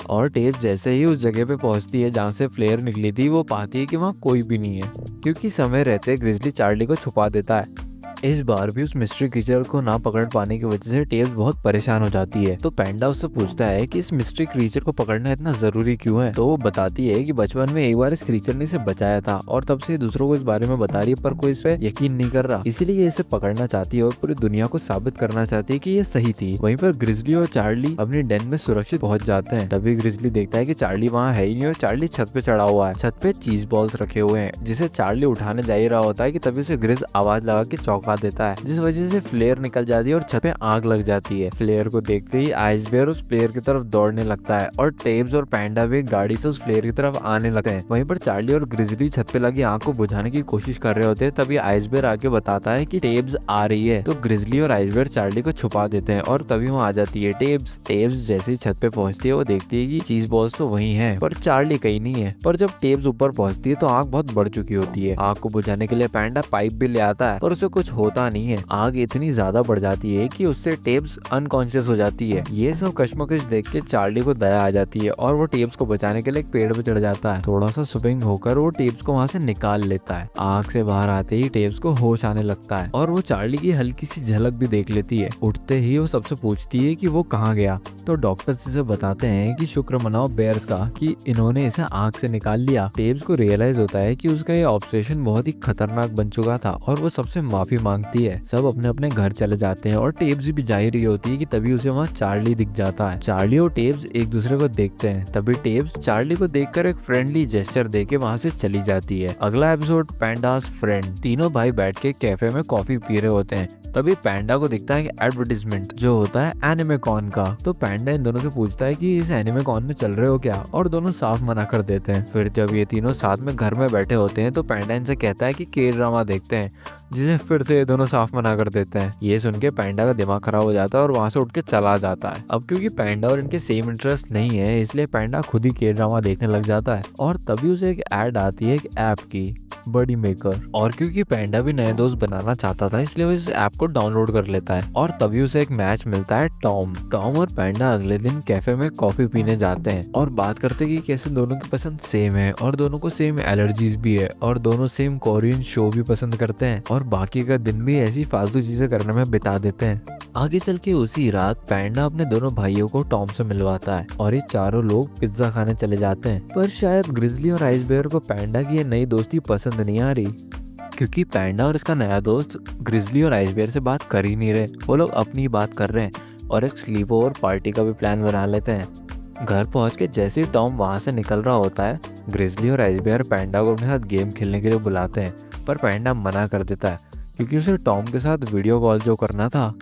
और टेब्स जैसे ही उस जगह पे पहुंचती है जहां से फ्लेयर निकली थी वो पाती है कि वहां कोई भी नहीं है, क्योंकि समय रहते ग्रिजली चार्ली को छुपा देता है। इस बार भी उस मिस्ट्री क्रीचर को ना पकड़ पाने की वजह से टेब्स बहुत परेशान हो जाती है। तो पैंडा उससे पूछता है कि इस मिस्ट्री क्रीचर को पकड़ना इतना जरूरी क्यों है। तो वो बताती है कि बचपन में एक बार इस क्रीचर ने इसे बचाया था और तब से दूसरों को इस बारे में बता रही है पर कोई इस पे यकीन नहीं कर रहा, इसीलिए ये इसे पकड़ना चाहती है और पूरी दुनिया को साबित करना चाहती है कि ये सही थी। वहीं पर ग्रिजली और चार्ली अपनी डेन में सुरक्षित पहुंच जाते हैं। तभी ग्रिजली देखता है कि चार्ली वहाँ है ही नहीं और चार्ली छत पे चढ़ा हुआ है। छत पे चीज बॉल्स रखे हुए हैं जिसे चार्ली उठाने जा ही रहा होता है कि तभी उसे ग्रिज आवाज लगा के चौंका देता है, जिस वजह से फ्लेयर निकल जाती है और छत पे आग लग जाती है। फ्लेयर को देखते ही आइसबेयर उस फ्लेयर की तरफ दौड़ने लगता है और टेब्स और पैंडा भी गाड़ी से उस फ्लेयर की तरफ आने लगते हैं। वहीं पर चार्ली और ग्रिजली छत पे लगी आग को बुझाने की कोशिश कर रहे होते हैं। तभी आइसबेयर आके बताता है कि टेब्स आ रही है। तो ग्रिजली और आइसबेयर चार्ली को छुपा देते हैं और तभी वहाँ आ जाती है टेब्स। टेब्स जैसे ही छत पे पहुंचती है वो देखती है कि चीज बॉल्स तो वही है पर चार्ली कहीं नहीं है। पर जब टेब्स ऊपर पहुंचती है तो आग बहुत बढ़ चुकी होती है। आग को बुझाने के लिए पैंडा पाइप भी ले आता है पर उसे कुछ होता नहीं है। आग इतनी ज्यादा बढ़ जाती है कि उससे टेब्स अनकॉन्शियस हो जाती है। ये सब कश्मकश देख के चार्ली को दया आ जाती है और वो टेब्स को बचाने के लिए एक पेड़ पे चढ़ जाता है। थोड़ा सा स्विंग होकर वो टेब्स को वहाँ से निकाल लेता है। आग से बाहर आते ही टेब्स को होश आने लगता है और वो चार्ली की हल्की सी झलक भी देख लेती है। उठते ही वो सबसे पूछती है कि वो कहाँ गया। तो डॉक्टर्स इसे बताते हैं कि शुक्र मनाओ बेयर्स का कि इन्होंने इसे आग से निकाल लिया। टेब्स को रियलाइज होता है कि उसका ये ऑब्सेशन बहुत ही खतरनाक बन चुका था और वो सबसे माफी मांगती है। सब अपने अपने घर चले जाते हैं और टेब्स भी जा ही रही होती है कि तभी उसे वहाँ चार्ली दिख जाता है। चार्ली और टेब्स एक दूसरे को देखते हैं। तभी टेब्स चार्ली को देखकर एक फ्रेंडली जेस्चर देके वहाँ से चली जाती है। अगला एपिसोड पैंडास फ्रेंड। तीनों भाई बैठ के कैफे में कॉफी पी रहे होते हैं। तभी पैंडा को दिखता है एडवर्टीजमेंट जो होता है एनिमे कॉन का। तो पैंडा इन दोनों से पूछता है कि इस एनिमे कॉन में चल रहे हो क्या, और दोनों साफ मना कर देते हैं। फिर जब ये तीनों साथ में घर में बैठे होते हैं तो पैंडा इनसे कहता है कि के ड्रामा देखते हैं, जिसे फिर से ये दोनों साफ मना कर देते हैं। ये सुन के पैंडा का दिमाग खराब हो जाता है और वहाँ से उठ के चला जाता है। अब क्योंकि पैंडा और इनके सेम इंटरेस्ट नहीं है इसलिए पैंडा खुद ही के ड्रामा देखने लग जाता है। और तभी उसे एक ऐड आती है एक ऐप की बडी मेकर। और क्योंकि पैंडा भी नए दोस्त बनाना चाहता था इसलिए वो इस ऐप को डाउनलोड कर लेता है और तभी उसे एक मैच मिलता है टॉम और पैंडा अगले दिन कैफे में कॉफी पीने जाते हैं और बात करते हैं कि कैसे दोनों की पसंद सेम है और दोनों को सेम एलर्जीज भी है और दोनों सेम कोरियन शो भी पसंद करते हैं और बाकी का दिन भी ऐसी फालतू चीजें करने में बिता देते हैं। आगे चल के उसी रात पैंडा अपने दोनों भाइयों को टॉम से मिलवाता है और ये चारों लोग पिज्जा खाने चले जाते हैं। पर शायद ग्रिजली और आइस बेयर को पैंडा की ये नई दोस्ती पसंद नहीं आ रही, क्योंकि पैंडा और इसका नया दोस्त ग्रिजली और आइस बेयर से बात कर ही नहीं रहे। वो लोग अपनी बात कर रहे हैं और एक स्लीप ओवर पार्टी का भी प्लान बना लेते हैं। घर पहुंच के जैसे ही टॉम वहां से निकल रहा होता है, ग्रिजली और आइस बेयर पैंडा को अपने साथ गेम खेलने के लिए बुलाते हैं, पर पैंडा मना कर देता है क्योंकि उसे टॉम के साथ वीडियो कॉल जो करना था।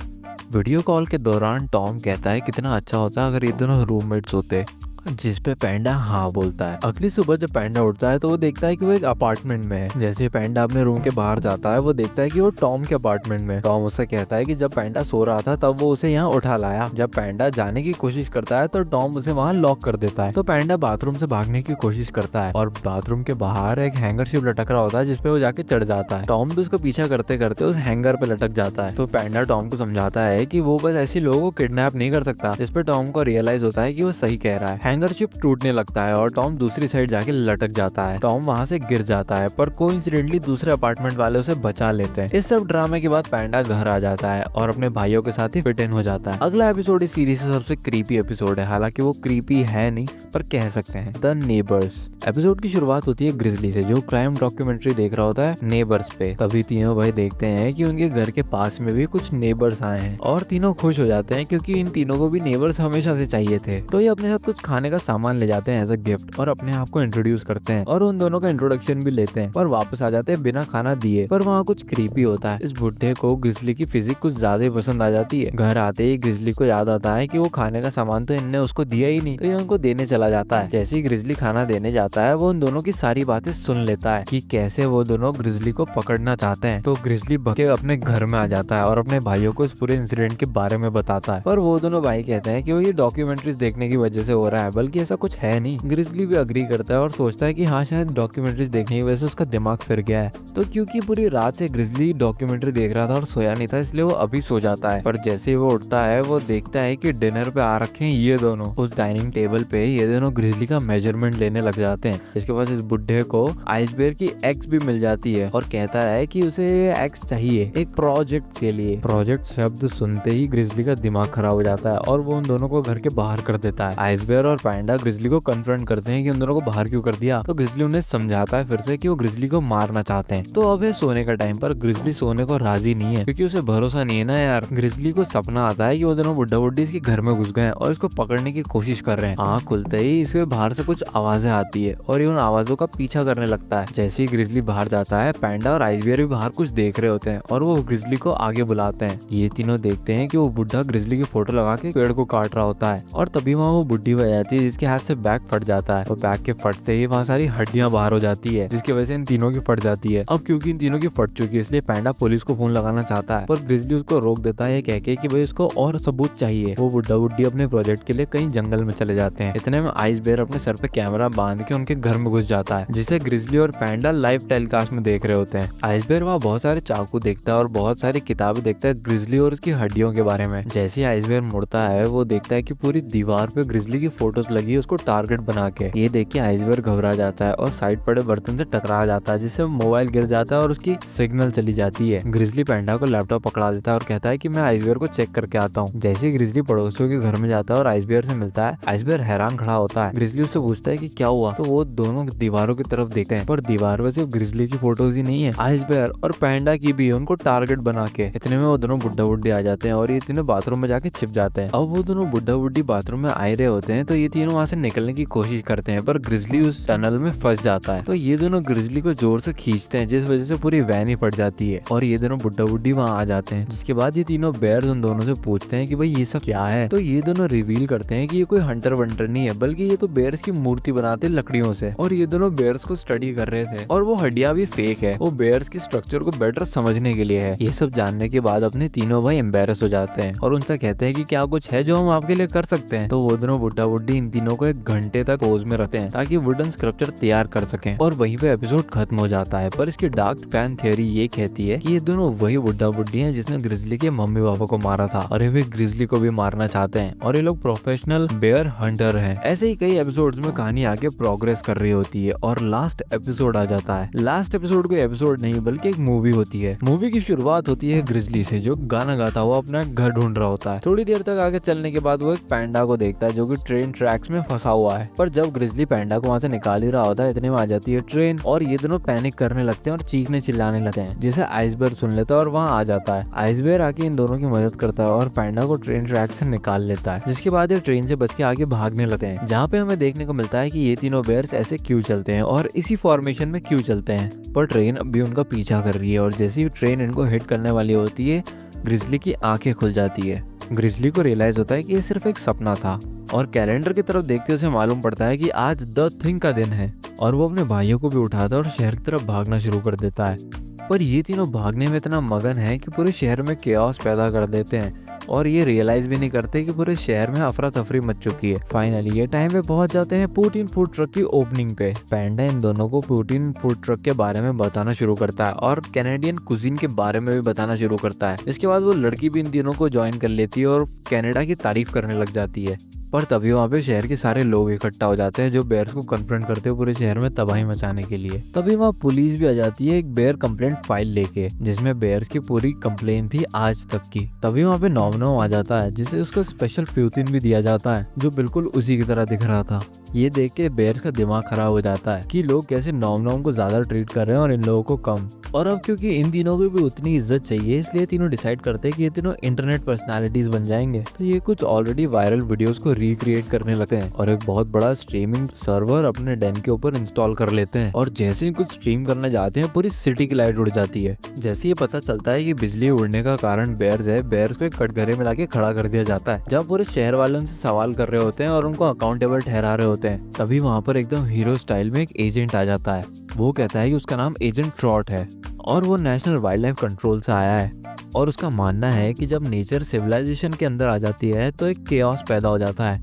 वीडियो कॉल के दौरान टॉम कहता है कितना अच्छा होता अगर ये दोनों रूममेट्स होते, जिस पे पैंडा हाँ बोलता है। अगली सुबह जब पैंडा उठता है तो वो देखता है कि वो एक अपार्टमेंट में है। जैसे पैंडा अपने रूम के बाहर जाता है वो देखता है कि वो टॉम के अपार्टमेंट में। टॉम उससे कहता है कि जब पैंडा सो रहा था तब वो उसे यहाँ उठा लाया। जब पैंडा जाने की कोशिश करता है तो टॉम उसे वहाँ लॉक कर देता है। तो पैंडा बाथरूम से भागने की कोशिश करता है और बाथरूम के बाहर एक हैंगर शिप लटक रहा होता है जिसपे वो जाके चढ़ जाता है। टॉम भी उसको पीछा करते करते उस हैंगर पे लटक जाता है। तो पैंडा टॉम को समझाता है कि वो बस ऐसे लोगों को किडनैप नहीं कर सकता, जिसपे टॉम को रियलाइज होता है कि वो सही कह रहा है। हैंगर शिप टूटने लगता है और टॉम दूसरी साइड जाके लटक जाता है। टॉम वहाँ से गिर जाता है पर कोइंसिडेंटली दूसरे अपार्टमेंट वाले उसे बचा लेते हैं। इस सब ड्रामे के बाद पैंडा घर आ जाता है और अपने भाइयों के साथ ही फिट इन हो जाता है। अगला एपिसोड इस सीरीज से सबसे क्रीपी एपिसोड है, हालांकि वो क्रीपी है नहीं पर कह सकते हैं। The neighbours. एपिसोड की शुरुआत होती है ग्रिजली से जो क्राइम डॉक्यूमेंट्री देख रहा होता है नेबर्स पे। तभी तीनों भाई देखते हैं कि उनके घर के पास में भी कुछ नेबर्स आए हैं और तीनों खुश हो जाते हैं क्योंकि इन तीनों को भी नेबर्स हमेशा से चाहिए थे। तो ये अपने साथ कुछ खाने का सामान ले जाते हैं एज अ गिफ्ट और अपने आप को इंट्रोड्यूस करते हैं और उन दोनों का इंट्रोडक्शन भी लेते हैं और वापस आ जाते हैं बिना खाना दिए। पर वहाँ कुछ क्रीपी होता है। इस बुड्ढे को ग्रिजली की फिजिक कुछ ज्यादा ही पसंद आ जाती है। घर आते ही ग्रिजली को याद आता है कि वो खाने का सामान तो इनने उसको दिया ही नहीं, तो ये उनको देने चला जाता है। जैसे ही ग्रिजली खाना देने जाता है वो उन दोनों की सारी बातें सुन लेता है कि कैसे वो दोनों ग्रिजली को पकड़ना चाहते हैं। तो ग्रिजली भगे अपने घर में आ जाता है और अपने भाइयों को इस पूरे इंसिडेंट के बारे में बताता है। पर वो दोनों भाई कहते हैं कि वो ये डॉक्यूमेंट्रीज देखने की वजह से हो रहा है, बल्कि ऐसा कुछ है नहीं। ग्रिजली भी अग्री करता है और सोचता है कि हाँ शायद डॉक्यूमेंट्रीज देखने की वजह से उसका दिमाग फिर गया है। तो क्योंकि पूरी रात से ग्रिजली डॉक्यूमेंट्री देख रहा था और सोया नहीं था इसलिए वो अभी सो जाता है। पर जैसे ही वो उठता है वो देखता है कि डिनर पे आ रखे हैं ये दोनों। उस डाइनिंग टेबल पे ये दोनों ग्रिजली का मेजरमेंट लेने लग जाते हैं। इसके पास इस बुड्ढे को आइस बेयर की एक्स भी मिल जाती है और कहता है कि उसे एक्स चाहिए एक प्रोजेक्ट के लिए। प्रोजेक्ट शब्द सुनते ही ग्रिजली का दिमाग खराब हो जाता है और वो उन दोनों को घर के बाहर कर देता है। आइस बेयर और पैंडा ग्रिजली को कन्फ्रंट करते हैं कि उन दोनों को बाहर क्यों कर दिया। तो ग्रिजली उन्हें समझाता है फिर से कि वो ग्रिजली को मारना चाहते हैं। तो अब है सोने का टाइम, पर ग्रिजली सोने को राजी नहीं है क्योंकि उसे भरोसा नहीं है ना यार। ग्रिजली को सपना आता है कि वो दोनों बुड्ढा बुड्ढी इसके घर में घुस गए हैं और इसको पकड़ने की कोशिश कर रहे हैं। आँख खुलते ही इसके बाहर से कुछ आवाजें आती है और ये उन आवाजों का पीछा करने लगता है। जैसे ही ग्रिजली बाहर जाता है पैंडा और आइस बेयर भी बाहर कुछ देख रहे होते हैं और वो ग्रिजली को आगे बुलाते हैं। ये तीनों देखते हैं कि वो बुड्ढा ग्रिजली की फोटो लगा के पेड़ को काट रहा होता है और तभी वहाँ वो बुड्ढी हो जाती है जिसके हाथ से बैग फट जाता है और बैग के फटते ही वहाँ सारी हड्डियां बाहर हो जाती है जिसकी वजह से इन तीनों की फट जाती है। अब क्योंकि इन तीनों की फट चुकी है इसलिए पैंडा पुलिस को फोन लगाना चाहता है, पर ग्रिजली उसको रोक देता है कह के कि भाई उसको और सबूत चाहिए। वो बुड्ढा बुड्ढी अपने प्रोजेक्ट के लिए कहीं जंगल में चले जाते हैं। इतने में आइस बेयर अपने सर पे कैमरा बांध के उनके घर में घुस जाता है जिसे ग्रिजली और पैंडा लाइव टेलीकास्ट में देख रहे होते हैं। आइस बेयर वहाँ बहुत सारे चाकू देखता है और बहुत सारी किताबें देखता है ग्रिजली और उसकी हड्डियों के बारे में। जैसे आइस बेयर मुड़ता है वो देखता है कि पूरी दीवार पे ग्रिजली की फोटोज लगी है उसको टारगेट बना के। ये देख के आइस बेयर घबरा जाता है और साइड पड़े बर्तन से टकरा जाता है जिससे मोबाइल गिर जाता है और उसकी सिग्नल चली जाती है। ग्रिजली पैंडा को लैपटॉप पकड़ा देता है और कहता है कि मैं आइस बेयर को चेक करके आता हूँ। जैसे ही ग्रिजली पड़ोसियों के घर में जाता है और आइस बेयर से मिलता है, आइस बेयर हैरान खड़ा होता है। ग्रिजली उससे पूछता है कि क्या हुआ, तो वो दोनों दीवारों की तरफ देखते हैं पर दीवार पे सिर्फ ग्रिजली की फोटोज ही नहीं है, आइस बेयर और पैंडा की भी उनको टारगेट बना के। इतने में वो दोनों बुड्ढा बुड्ढी आ जाते हैं और ये तीनों बाथरूम में जाके छिप जाते हैं। अब वो दोनों बुड्ढा बुड्ढी बाथरूम में आ रहे होते हैं तो ये तीनों वहाँ से निकलने की कोशिश करते हैं पर ग्रिजली उस टनल में फंस जाता है। तो ये दोनों ग्रिजली को जोर से खींचते हैं जिस वजह से पूरी वैन ही फट जाती है और ये दोनों बुड्ढा बुड्ढी वहाँ आ जाते हैं। जिसके बाद ये तीनों बेयर्स उन दोनों से पूछते हैं कि भाई ये सब क्या है। तो ये दोनों रिवील करते हैं कि ये कोई हंटर वंटर नहीं है बल्कि ये तो बेयर्स की मूर्ति बनाते लकड़ियों हड्डियों से, और ये दोनों बेयर्स को स्टडी कर रहे थे और वो हड्डियां भी फेक है, वो बेयर्स की स्ट्रक्चर को बेटर समझने के लिए है। ये सब जानने के बाद अपने तीनों भाई एम्बेरस हो जाते हैं और उनसे कहते हैं कि क्या कुछ है जो हम आपके लिए कर सकते हैं। तो वो दोनों बुड्ढा बुड्ढी इन तीनों को 1 घंटे तक पोज में रखते हैं ताकि वुडन स्कल्पचर तैयार कर सकें, और वहीं पे एपिसोड खत्म हो जाता है। पर इसकी डार्क फैन थ्योरी ये कहती है कि ये दोनों वही बुड्ढा बुड्ढी हैं जिसने ग्रिजली के मम्मी पापा को मारा था और ये भी ग्रिजली को भी मारना चाहते हैं, और ये लोग प्रोफेशनल बेयर हंटर हैं। ऐसे ही कई एपिसोड्स में कहानी आगे प्रोग्रेस कर रही होती है और लास्ट एपिसोड आ जाता है। लास्ट एपिसोड कोई एपिसोड नहीं बल्कि एक मूवी होती है। मूवी की शुरुआत होती है ग्रिजली से जो गाना गाता हुआ अपना घर ढूंढ रहा होता है। थोड़ी देर तक आगे चलने के बाद वो एक पैंडा को देखता है जो कि ट्रेन ट्रैक्स में फंसा हुआ है, पर जब ग्रिजली पैंडा को वहाँ से निकाल ही रहा होता है इतने में आ जाती है ट्रेन और ये दोनों पैनिक करने लगते हैं और चीखने चिल्लाने लगते हैं, जिसे आइसबेयर सुन लेता है और वहाँ आ जाता है। आइसबेयर आके इन दोनों की मदद करता है और पैंडा को ट्रेन ट्रैक से निकाल लेता है, जिसके बाद ये ट्रेन से बच के आगे भागने लगते हैं, जहाँ पे हमें देखने को मिलता है कि ये तीनों बेयर्स ऐसे क्यों चलते हैं और इसी फॉर्मेशन में क्यों चलते हैं। पर ट्रेन अभी उनका पीछा कर रही है और जैसे ही ट्रेन इनको हिट करने वाली होती है ग्रिजली की आंखें खुल जाती है। ग्रिजली को रियलाइज होता है कि ये सिर्फ एक सपना था और कैलेंडर की तरफ देखते उसे मालूम पड़ता है कि आज द थिंग का दिन है, और वो अपने भाइयों को भी उठाता है और शहर की तरफ भागना शुरू कर देता है। पर ये तीनों भागने में इतना मगन है कि पूरे शहर में केओस पैदा कर देते हैं और ये रियलाइज भी नहीं करते कि पूरे शहर में अफरा तफरी मच चुकी है। फाइनली ये टाइम पे पहुंच जाते हैं पुतिन फूड ट्रक की ओपनिंग पे। पैंडा इन दोनों को पुतिन फूड ट्रक के बारे में बताना शुरू करता है और कैनेडियन कुजीन के बारे में भी बताना शुरू करता है। इसके बाद वो लड़की भी इन तीनों को ज्वाइन कर लेती है और कनाडा की तारीफ करने लग जाती है। पर तभी वहाँ पे शहर के सारे लोग इकट्ठा हो जाते हैं जो बेयर्स को कन्फ्रंट करते हैं पूरे शहर में तबाही मचाने के लिए। तभी वहाँ पुलिस भी आ जाती है एक बेयर कंप्लेंट फाइल लेके, जिसमें बेयर्स की पूरी कंप्लेन थी आज तक की। तभी वहाँ पे नॉम आ जाता है जिसे उसको स्पेशल प्यूतिन भी दिया जाता है जो बिल्कुल उसी की तरह दिख रहा था। ये देख के बेयर्स का दिमाग खराब हो जाता है कि लोग कैसे नॉम को ज्यादा ट्रीट कर रहे हैं और इन लोगों को कम। और अब क्योंकि इन तीनों को भी उतनी इज्जत चाहिए इसलिए तीनों डिसाइड करते हैं कि ये तीनों इंटरनेट पर्सनालिटीज बन जाएंगे। तो ये कुछ ऑलरेडी वायरल वीडियोस को रिक्रिएट करने लगते हैं और एक बहुत बड़ा स्ट्रीमिंग सर्वर अपने डेन के ऊपर इंस्टॉल कर लेते हैं। और जैसे ही कुछ स्ट्रीम करने जाते हैं पूरी सिटी की लाइट उड़ जाती है। जैसे ये पता चलता है कि बिजली उड़ने का कारण बेयर्स है, बेयर्स को एक कटघरे में लाके खड़ा कर दिया जाता है जहाँ पूरे शहर वाले उनसे सवाल कर रहे होते हैं और उनको अकाउंटेबल ठहरा रहे होते हैं। तभी वहाँ पर एकदम हीरो स्टाइल में एक एजेंट आ जाता है। वो कहता है कि उसका नाम एजेंट ट्रॉट है और वो नेशनल वाइल्ड लाइफ कंट्रोल से आया है और उसका मानना है कि जब नेचर सिविलाइजेशन के अंदर आ जाती है तो एक केओस पैदा हो जाता है।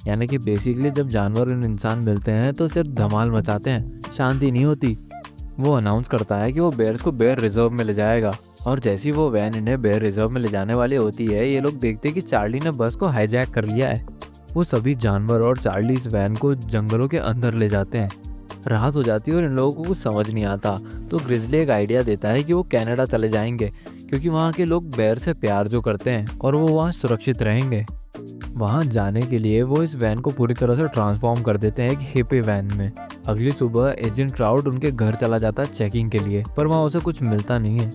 यानी कि बेसिकली जब जानवर और इंसान मिलते हैं तो सिर्फ धमाल मचाते हैं, शांति नहीं होती। वो अनाउंस करता है कि वो बेयर्स को बेयर रिजर्व में ले जाएगा और जैसी वो वैन इन्हें बेयर रिजर्व में ले जाने वाली होती है ये लोग देखते हैं कि चार्ली ने बस को हाईजैक कर लिया है। वो सभी जानवर और चार्ली इस वैन को जंगलों के अंदर ले जाते हैं। रात हो जाती है और इन लोगों को कुछ समझ नहीं आता तो ग्रिजली एक आइडिया देता है कि वो कनाडा चले जाएंगे क्योंकि वहाँ के लोग बेयर से प्यार जो करते हैं और वो वहाँ सुरक्षित रहेंगे। वहाँ जाने के लिए वो इस वैन को पूरी तरह से ट्रांसफॉर्म कर देते हैं एक हिप्पी वैन में। अगली सुबह एजेंट ट्राउट उनके घर चला जाता है चेकिंग के लिए, पर वहाँ उसे कुछ मिलता नहीं है।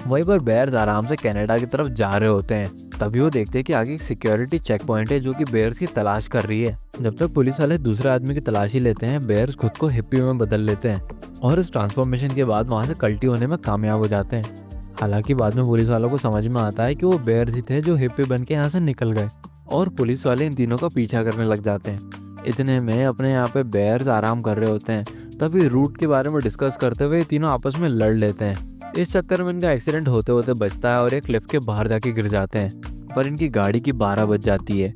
वहीं पर बेयर्स आराम से कनाडा की तरफ जा रहे होते हैं। तभी वो देखते हैं कि आगे एक सिक्योरिटी चेक पॉइंट है जो कि बेयर्स की तलाश कर रही है। जब तक पुलिस वाले दूसरे आदमी की तलाशी लेते हैं बेयर्स खुद को हिप्पी में बदल लेते हैं और इस ट्रांसफॉर्मेशन के बाद वहाँ से कल्टी होने में कामयाब हो जाते हैं। हालांकि बाद में पुलिस वालों को समझ में आता है कि वो बेयर्स ही थे जो हिप्पी बन के यहाँ से निकल गए और पुलिस वाले इन तीनों का पीछा करने लग जाते हैं। इतने में अपने यहाँ पे बेयर्स आराम कर रहे होते हैं तभी रूट के बारे में डिस्कस करते हुए तीनों आपस में लड़ लेते हैं। इस चक्कर में इनका एक्सीडेंट होते होते बचता है और एक क्लिफ के बाहर जाके गिर जाते हैं, पर इनकी गाड़ी की 12 बज जाती है।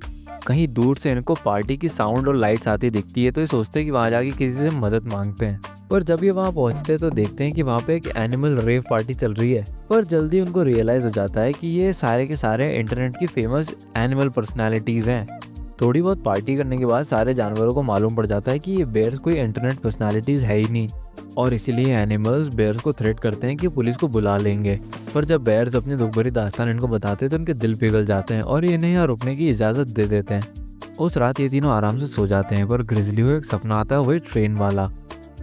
कहीं दूर से इनको पार्टी की साउंड और लाइट्स आती दिखती है तो ये सोचते हैं कि वहाँ जाके किसी से मदद मांगते हैं। पर जब ये वहाँ पहुँचते हैं तो देखते हैं कि वहाँ पे एक एनिमल रेव पार्टी चल रही है। पर जल्दी उनको रियलाइज हो जाता है कि ये सारे के सारे इंटरनेट की फेमस एनिमल पर्सनैलिटीज़ हैं। थोड़ी बहुत पार्टी करने के बाद सारे जानवरों को मालूम पड़ जाता है कि ये बेयर्स कोई इंटरनेट पर्सनैलिटीज़ है ही नहीं और इसीलिए एनिमल्स बेयर्स को थ्रेट करते हैं कि पुलिस को बुला लेंगे। पर जब बेयर्स अपनी दुख भरी दास्तान इनको बताते हैं तो इनके दिल पिघल जाते हैं और इन्हें यहाँ रुकने की इजाज़त दे देते हैं। उस रात ये तीनों आराम से सो जाते हैं पर ग्रिजली को एक सपना आता है वही ट्रेन वाला,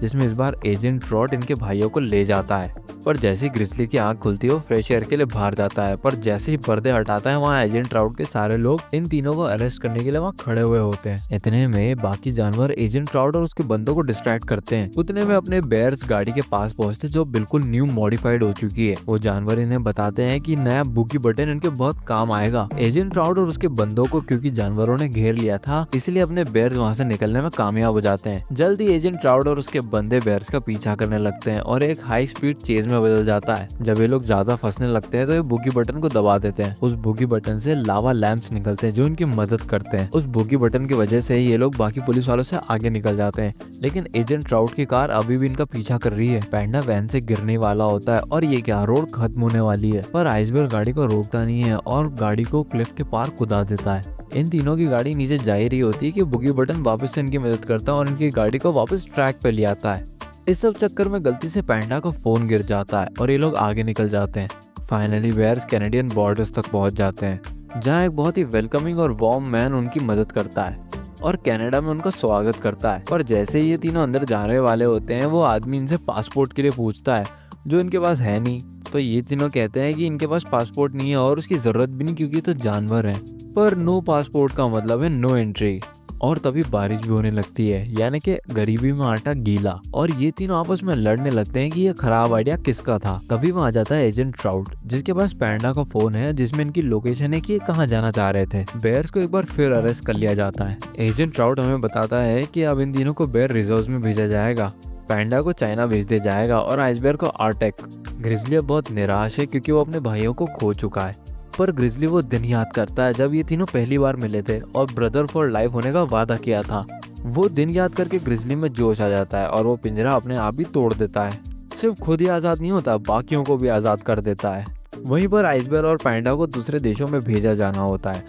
जिसमें इस बार एजेंट ट्रॉट इनके भाइयों को ले जाता है। पर जैसे ही ग्रिजली की आंख खुलती है वो फ्रेश एयर के लिए बाहर जाता है, पर जैसे ही पर्दे हटाता है वहाँ एजेंट ट्राउट के सारे लोग इन तीनों को अरेस्ट करने के लिए वहाँ खड़े हुए होते हैं। इतने में बाकी जानवर एजेंट ट्राउट और उसके बंदों को डिस्ट्रैक्ट करते हैं। उतने में अपने बेयर्स गाड़ी के पास पहुंचते जो बिल्कुल न्यू मॉडिफाइड हो चुकी है। वो जानवर इन्हें बताते हैं कि नया बुकी बटन इनके बहुत काम आएगा। एजेंट ट्राउट और उसके बंदों को क्योंकि जानवरों ने घेर लिया था इसलिए अपने बेयर्स वहाँ से निकलने में कामयाब हो जाते हैं। जल्दी एजेंट ट्राउट और उसके बंदे बेयर्स का पीछा करने लगते हैं और एक हाई स्पीड चेज में बदल जाता है। जब ये लोग ज्यादा फंसने लगते हैं तो ये बुकी बटन को दबा देते हैं। उस बुकी बटन से लावा लैंप्स निकलते हैं जो इनकी मदद करते हैं। उस बुकी बटन की वजह से ये लोग बाकी पुलिस वालों से आगे निकल जाते हैं, लेकिन एजेंट ट्राउट की कार अभी भी इनका पीछा कर रही है। पैंडा वैन से गिरने वाला होता है और ये क्या रोड खत्म होने वाली है, पर आइसबर्ग गाड़ी को रोकता नहीं है और गाड़ी को क्लिफ के पार कुदा देता है। इन तीनों की गाड़ी नीचे जा ही रही होती है कि बुकी बटन वापस से इनकी मदद करता है और इनकी गाड़ी को वापस ट्रैक पे ले आता है। इस सब चक्कर में गलती से पैंडा का फोन गिर जाता है और ये लोग आगे निकल जाते हैं। फाइनली बेयर्स कैनेडियन बॉर्डर्स तक पहुंच जाते हैं जहां एक बहुत ही वेलकमिंग और वार्म मैन उनकी मदद करता है और कनाडा में उनका स्वागत करता है। पर जैसे ही ये तीनों अंदर जाने वाले होते हैं वो आदमी इनसे पासपोर्ट के लिए पूछता है जो इनके पास है नहीं। तो ये तीनों कहते हैं कि इनके पास पासपोर्ट नहीं है और उसकी जरूरत भी नहीं क्योंकि तो जानवर है। पर नो पासपोर्ट का मतलब है नो एंट्री। और तभी बारिश भी होने लगती है, यानी कि गरीबी में आटा गीला, और ये तीनों आपस में लड़ने लगते हैं कि ये खराब आइडिया किसका था। तभी वहाँ जाता है एजेंट ट्राउट जिसके पास पैंडा का फोन है जिसमें इनकी लोकेशन है कि ये कहाँ जाना चाह रहे थे। बेयर्स को एक बार फिर अरेस्ट कर लिया जाता है। एजेंट ट्राउट हमें बताता है कि अब इन तीनों को बेयर रिजर्व में भेजा जाएगा, पैंडा को चाइना भेज दिया जाएगा और आइसबेयर को आर्टेक। ग्रिजली बहुत निराश है क्योंकि वो अपने भाइयों को खो चुका है, पर ग्रिजली वो दिन याद करता है जब ये तीनों पहली बार मिले थे और ब्रदर फॉर लाइफ होने का वादा किया था। वो दिन याद करके ग्रिजली में जोश आ जाता है और वो पिंजरा अपने आप ही तोड़ देता है। सिर्फ खुद ही आजाद नहीं होता, बाकियों को भी आजाद कर देता है। वहीं पर आइसबेयर और पैंडा को दूसरे देशों में भेजा जाना होता है।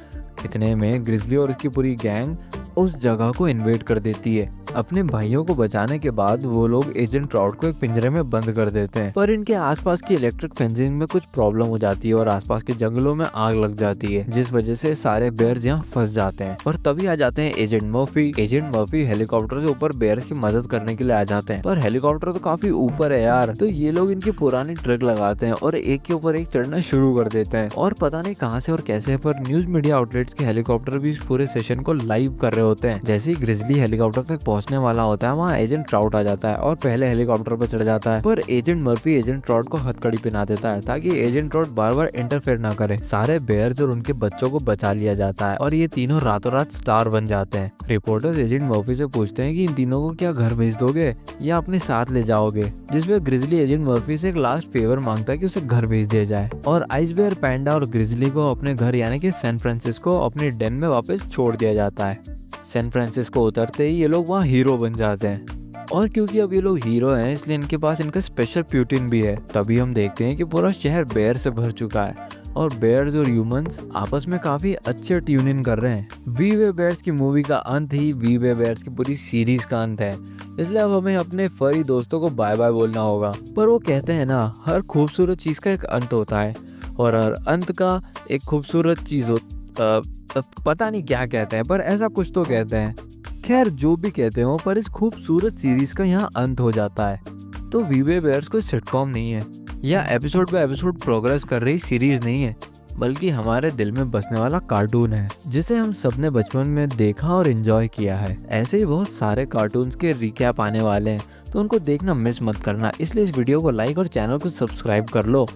इतने में ग्रिजली और उसकी पूरी गैंग उस जगह को इन्वेड कर देती है। अपने भाइयों को बचाने के बाद वो लोग एजेंट ट्राउट को एक पिंजरे में बंद कर देते हैं, पर इनके आसपास की इलेक्ट्रिक फेंसिंग में कुछ प्रॉब्लम हो जाती है और आसपास के जंगलों में आग लग जाती है जिस वजह से सारे बेयर्स यहाँ फंस जाते हैं। और तभी आ जाते हैं agent Murphy. Agent Murphy helicopter से ऊपर बेयर्स की मदद करने के लिए आ जाते हैं, पर हेलीकॉप्टर तो काफी ऊपर है यार। तो ये लोग इनकी पुरानी ट्रिक लगाते हैं और एक के ऊपर एक चढ़ना शुरू कर देते हैं। और पता नहीं कहाँ से और कैसे, पर न्यूज मीडिया आउटलेट्स के हेलीकॉप्टर भी इस पूरे सेशन को लाइव कर रहे होते हैं। जैसे ही ग्रिजली हेलीकॉप्टर तक पहुंचने वाला होता है वहाँ एजेंट ट्राउट आ जाता है और पहले हेलीकॉप्टर पर चढ़ जाता है, पर एजेंट मर्फी एजेंट ट्राउट को हथकड़ी पहना देता है ताकि एजेंट ट्राउट बार बार इंटरफेयर ना करे। सारे बेयर्स और उनके बच्चों को बचा लिया जाता है और ये तीनों रातों रात स्टार बन जाते हैं। रिपोर्टर्स एजेंट मर्फी से पूछते हैं कि इन तीनों को क्या घर भेज दोगे या अपने साथ ले जाओगे, जिसमें ग्रिजली एजेंट मर्फी से एक लास्ट फेवर मांगता है कि उसे घर भेज दिया जाए और आइसबेयर, पैंडा और ग्रिजली को अपने घर यानी कि सैन फ्रांसिस्को अपने डेन में वापस छोड़ दिया जाता है। सैन फ्रांसिस्को उतरते ही ये लोग वहाँ हीरो बन जाते हैं और क्योंकि अब ये लोग हीरो हैं इसलिए इनके पास इनका स्पेशल प्यूटिन भी है। तभी हम देखते हैं कि पूरा शहर बेयर से भर चुका है और बेयर्स और ह्यूमंस आपस में काफी अच्छे ट्यून इन कर रहे हैं। वी वे बेयर्स की मूवी का अंत ही वी वे बेयर्स की पूरी सीरीज का अंत है, इसलिए अब हमें अपने फरी दोस्तों को बाय बाय बोलना होगा। पर वो कहते हैं ना, हर खूबसूरत चीज का एक अंत होता है और हर अंत का एक खूबसूरत चीज पता नहीं क्या कहते हैं, पर ऐसा कुछ तो कहते हैं। खैर जो भी कहते हो, पर इस खूबसूरत सीरीज का यहाँ अंत हो जाता है। तो वी वे बेयर्स कोई सिटकॉम नहीं है या एपिसोड पे एपिसोड प्रोग्रेस कर रही सीरीज नहीं है, बल्कि हमारे दिल में बसने वाला कार्टून है जिसे हम सबने बचपन में देखा और एंजॉय किया है। ऐसे ही बहुत सारे कार्टून्स के रिकैप आने वाले हैं, तो उनको देखना मिस मत करना। इसलिए इस वीडियो को लाइक और चैनल को सब्सक्राइब कर लो।